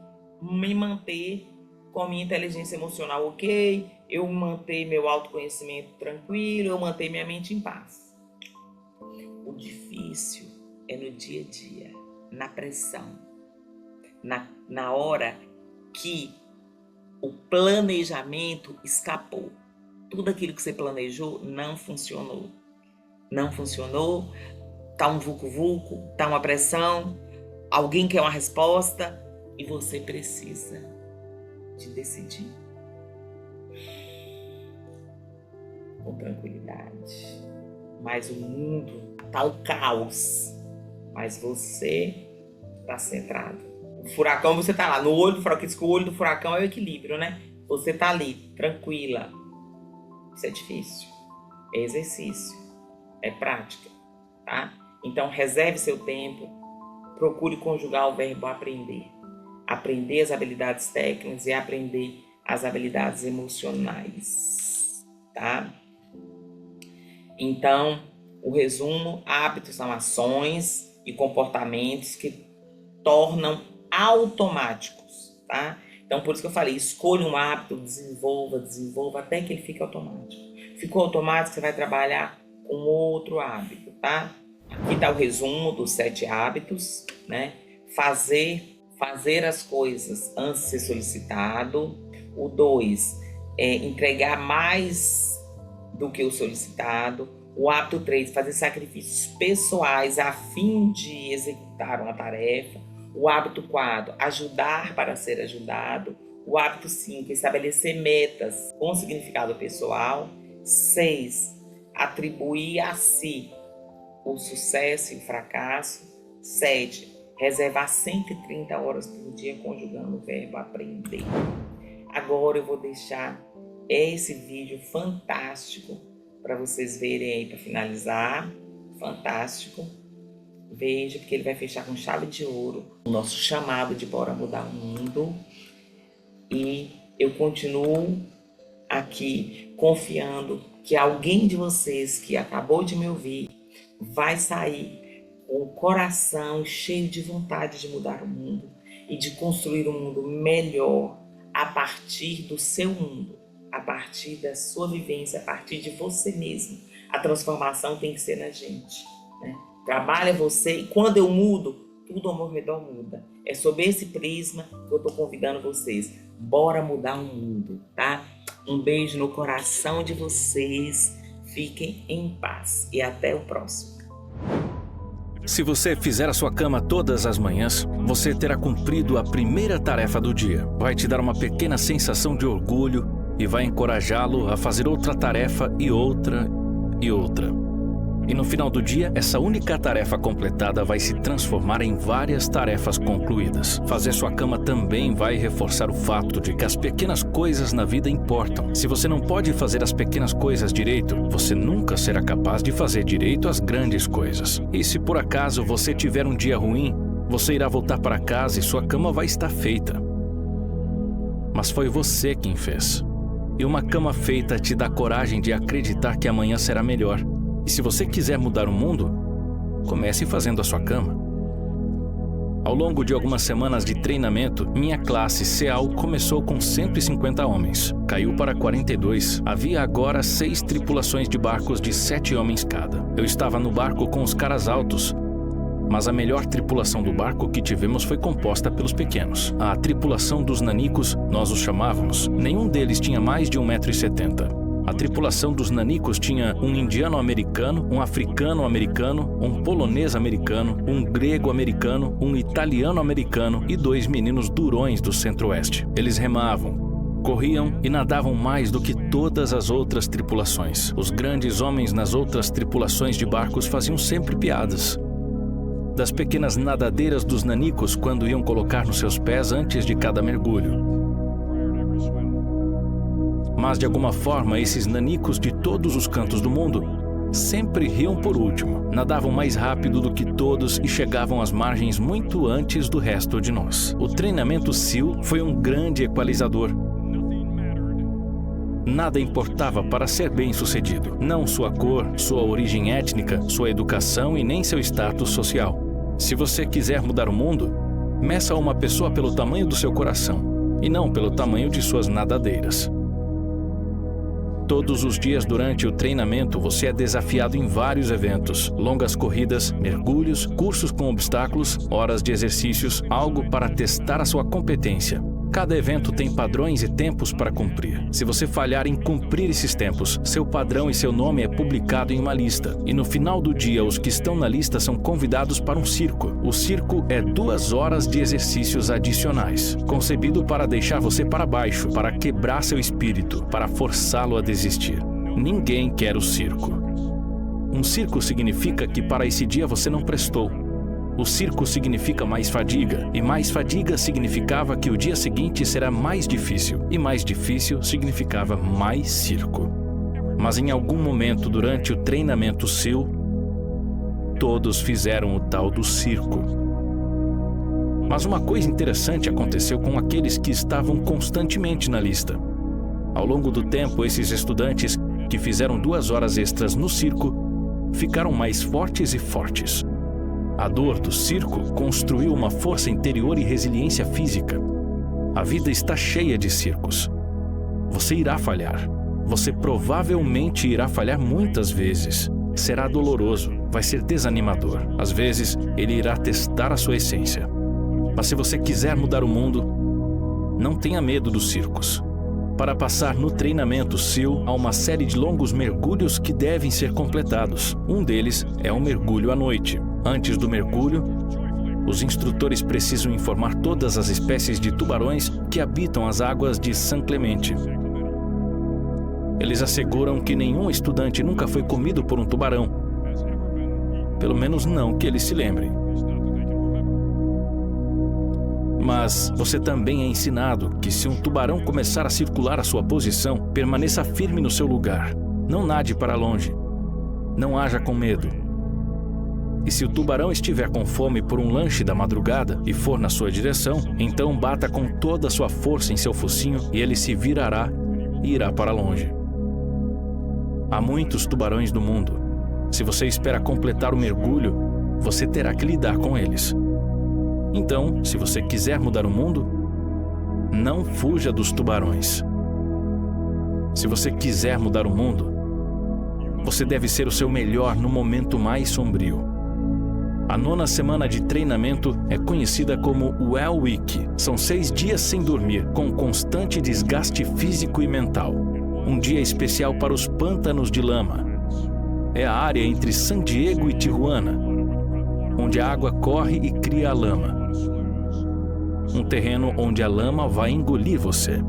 me manter com a minha inteligência emocional ok, eu manter meu autoconhecimento tranquilo, eu manter minha mente em paz. O difícil é no dia a dia, na pressão, na hora que o planejamento escapou. Tudo aquilo que você planejou não funcionou. Não funcionou, tá um vulco-vulco, tá uma pressão, alguém quer uma resposta e você precisa de decidir com tranquilidade. Mas o mundo tá um caos, mas você tá centrado. O furacão, você tá lá no olho do furacão, diz que o olho do furacão é o equilíbrio, né? Você tá ali, tranquila. Isso é difícil, é exercício, é prática, tá? Então reserve seu tempo, procure conjugar o verbo aprender. Aprender as habilidades técnicas e aprender as habilidades emocionais, tá? Então, o resumo: hábitos são ações e comportamentos que tornam automáticos, tá? Então, por isso que eu falei, escolha um hábito, desenvolva até que ele fique automático. Ficou automático, você vai trabalhar com outro hábito, tá? Aqui está o resumo dos 7 hábitos, né? Fazer as coisas antes de ser solicitado. O 2 é entregar mais do que o solicitado. O hábito 3, fazer sacrifícios pessoais a fim de executar uma tarefa. O hábito 4, ajudar para ser ajudado. O hábito 5, estabelecer metas com significado pessoal. 6, atribuir a si o sucesso e o fracasso. 7, reservar 130 horas por dia conjugando o verbo aprender. Agora eu vou deixar esse vídeo fantástico para vocês verem aí, para finalizar. Fantástico. Veja, porque ele vai fechar com chave de ouro o nosso chamado de Bora Mudar o Mundo. E eu continuo aqui confiando que alguém de vocês que acabou de me ouvir vai sair com o coração cheio de vontade de mudar o mundo e de construir um mundo melhor a partir do seu mundo, a partir da sua vivência, a partir de você mesmo. A transformação tem que ser na gente, né? Trabalha você e quando eu mudo, tudo ao meu redor muda. É sob esse prisma que eu estou convidando vocês. Bora mudar o mundo, tá? Um beijo no coração de vocês. Fiquem em paz e até o próximo. Se você fizer a sua cama todas as manhãs, você terá cumprido a primeira tarefa do dia. Vai te dar uma pequena sensação de orgulho e vai encorajá-lo a fazer outra tarefa e outra e outra. E no final do dia, essa única tarefa completada vai se transformar em várias tarefas concluídas. Fazer sua cama também vai reforçar o fato de que as pequenas coisas na vida importam. Se você não pode fazer as pequenas coisas direito, você nunca será capaz de fazer direito as grandes coisas. E se por acaso você tiver um dia ruim, você irá voltar para casa e sua cama vai estar feita. Mas foi você quem fez. E uma cama feita te dá coragem de acreditar que amanhã será melhor. E se você quiser mudar o mundo, comece fazendo a sua cama. Ao longo de algumas semanas de treinamento, minha classe CEAL começou com 150 homens. Caiu para 42. Havia agora 6 tripulações de barcos de 7 homens cada. Eu estava no barco com os caras altos, mas a melhor tripulação do barco que tivemos foi composta pelos pequenos. A tripulação dos nanicos, nós os chamávamos, nenhum deles tinha mais de 1,70 m. A tripulação dos nanicos tinha um indiano-americano, um africano-americano, um polonês-americano, um grego-americano, um italiano-americano e 2 meninos durões do centro-oeste. Eles remavam, corriam e nadavam mais do que todas as outras tripulações. Os grandes homens nas outras tripulações de barcos faziam sempre piadas das pequenas nadadeiras dos nanicos quando iam colocar nos seus pés antes de cada mergulho. Mas, de alguma forma, esses nanicos de todos os cantos do mundo sempre riam por último, nadavam mais rápido do que todos e chegavam às margens muito antes do resto de nós. O treinamento SEAL foi um grande equalizador. Nada importava para ser bem-sucedido. Não sua cor, sua origem étnica, sua educação e nem seu status social. Se você quiser mudar o mundo, meça uma pessoa pelo tamanho do seu coração e não pelo tamanho de suas nadadeiras. Todos os dias durante o treinamento, você é desafiado em vários eventos, longas corridas, mergulhos, cursos com obstáculos, horas de exercícios, algo para testar a sua competência. Cada evento tem padrões e tempos para cumprir. Se você falhar em cumprir esses tempos, seu padrão e seu nome é publicado em uma lista. E no final do dia, os que estão na lista são convidados para um circo. O circo é 2 horas de exercícios adicionais, concebido para deixar você para baixo, para quebrar seu espírito, para forçá-lo a desistir. Ninguém quer o circo. Um circo significa que para esse dia você não prestou. O circo significa mais fadiga, e mais fadiga significava que o dia seguinte será mais difícil, e mais difícil significava mais circo. Mas em algum momento durante o treinamento SEAL, todos fizeram o tal do circo. Mas uma coisa interessante aconteceu com aqueles que estavam constantemente na lista. Ao longo do tempo, esses estudantes que fizeram 2 horas extras no circo ficaram mais fortes e fortes. A dor do circo construiu uma força interior e resiliência física. A vida está cheia de circos. Você irá falhar. Você provavelmente irá falhar muitas vezes. Será doloroso, vai ser desanimador. Às vezes, ele irá testar a sua essência. Mas se você quiser mudar o mundo, não tenha medo dos circos. Para passar no treinamento SEAL, há uma série de longos mergulhos que devem ser completados. Um deles é um mergulho à noite. Antes do mergulho, os instrutores precisam informar todas as espécies de tubarões que habitam as águas de San Clemente. Eles asseguram que nenhum estudante nunca foi comido por um tubarão. Pelo menos não que eles se lembrem. Mas você também é ensinado que se um tubarão começar a circular a sua posição, permaneça firme no seu lugar. Não nade para longe. Não haja com medo. E se o tubarão estiver com fome por um lanche da madrugada e for na sua direção, então bata com toda a sua força em seu focinho e ele se virará e irá para longe. Há muitos tubarões no mundo. Se você espera completar o mergulho, você terá que lidar com eles. Então, se você quiser mudar o mundo, não fuja dos tubarões. Se você quiser mudar o mundo, você deve ser o seu melhor no momento mais sombrio. A 9ª semana de treinamento é conhecida como Well Week. São 6 dias sem dormir, com constante desgaste físico e mental. Um dia especial para os pântanos de lama. É a área entre San Diego e Tijuana, onde a água corre e cria a lama. Um terreno onde a lama vai engolir você.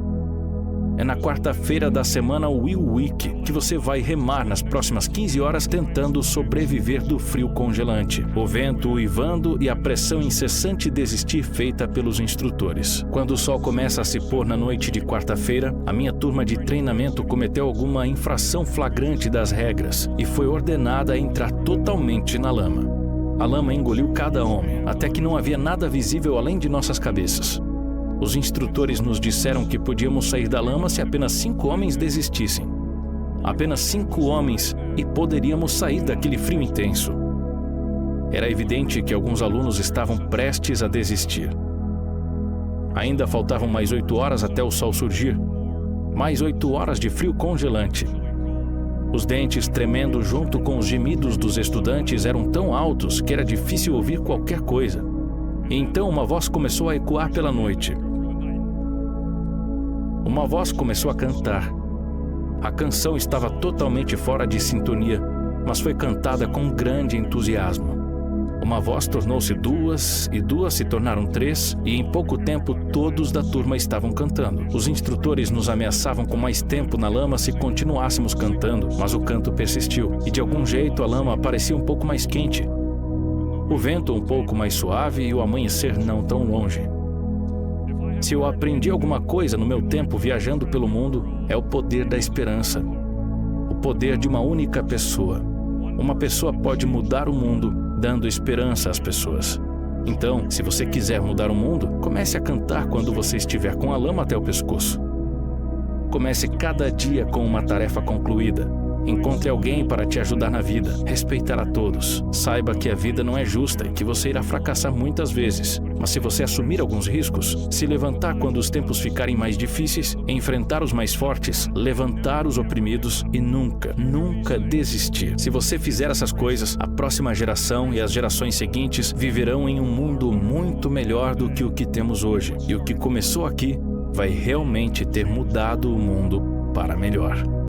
É na quarta-feira da semana Will Week que você vai remar nas próximas 15 horas tentando sobreviver do frio congelante, o vento uivando e a pressão incessante de desistir feita pelos instrutores. Quando o sol começa a se pôr na noite de quarta-feira, a minha turma de treinamento cometeu alguma infração flagrante das regras e foi ordenada a entrar totalmente na lama. A lama engoliu cada homem, até que não havia nada visível além de nossas cabeças. Os instrutores nos disseram que podíamos sair da lama se apenas 5 homens desistissem. Apenas 5 homens e poderíamos sair daquele frio intenso. Era evidente que alguns alunos estavam prestes a desistir. Ainda faltavam mais 8 horas até o sol surgir. Mais 8 horas de frio congelante. Os dentes tremendo junto com os gemidos dos estudantes eram tão altos que era difícil ouvir qualquer coisa. E então uma voz começou a ecoar pela noite. Uma voz começou a cantar. A canção estava totalmente fora de sintonia, mas foi cantada com grande entusiasmo. Uma voz tornou-se 2, e 2 se tornaram 3, e em pouco tempo todos da turma estavam cantando. Os instrutores nos ameaçavam com mais tempo na lama se continuássemos cantando, mas o canto persistiu, e de algum jeito a lama parecia um pouco mais quente. O vento um pouco mais suave e o amanhecer não tão longe. Se eu aprendi alguma coisa no meu tempo viajando pelo mundo, é o poder da esperança. O poder de uma única pessoa. Uma pessoa pode mudar o mundo dando esperança às pessoas. Então, se você quiser mudar o mundo, comece a cantar quando você estiver com a lama até o pescoço. Comece cada dia com uma tarefa concluída. Encontre alguém para te ajudar na vida. Respeitar a todos. Saiba que a vida não é justa e que você irá fracassar muitas vezes. Mas se você assumir alguns riscos, se levantar quando os tempos ficarem mais difíceis, enfrentar os mais fortes, levantar os oprimidos e nunca, nunca desistir. Se você fizer essas coisas, a próxima geração e as gerações seguintes viverão em um mundo muito melhor do que o que temos hoje. E o que começou aqui vai realmente ter mudado o mundo para melhor.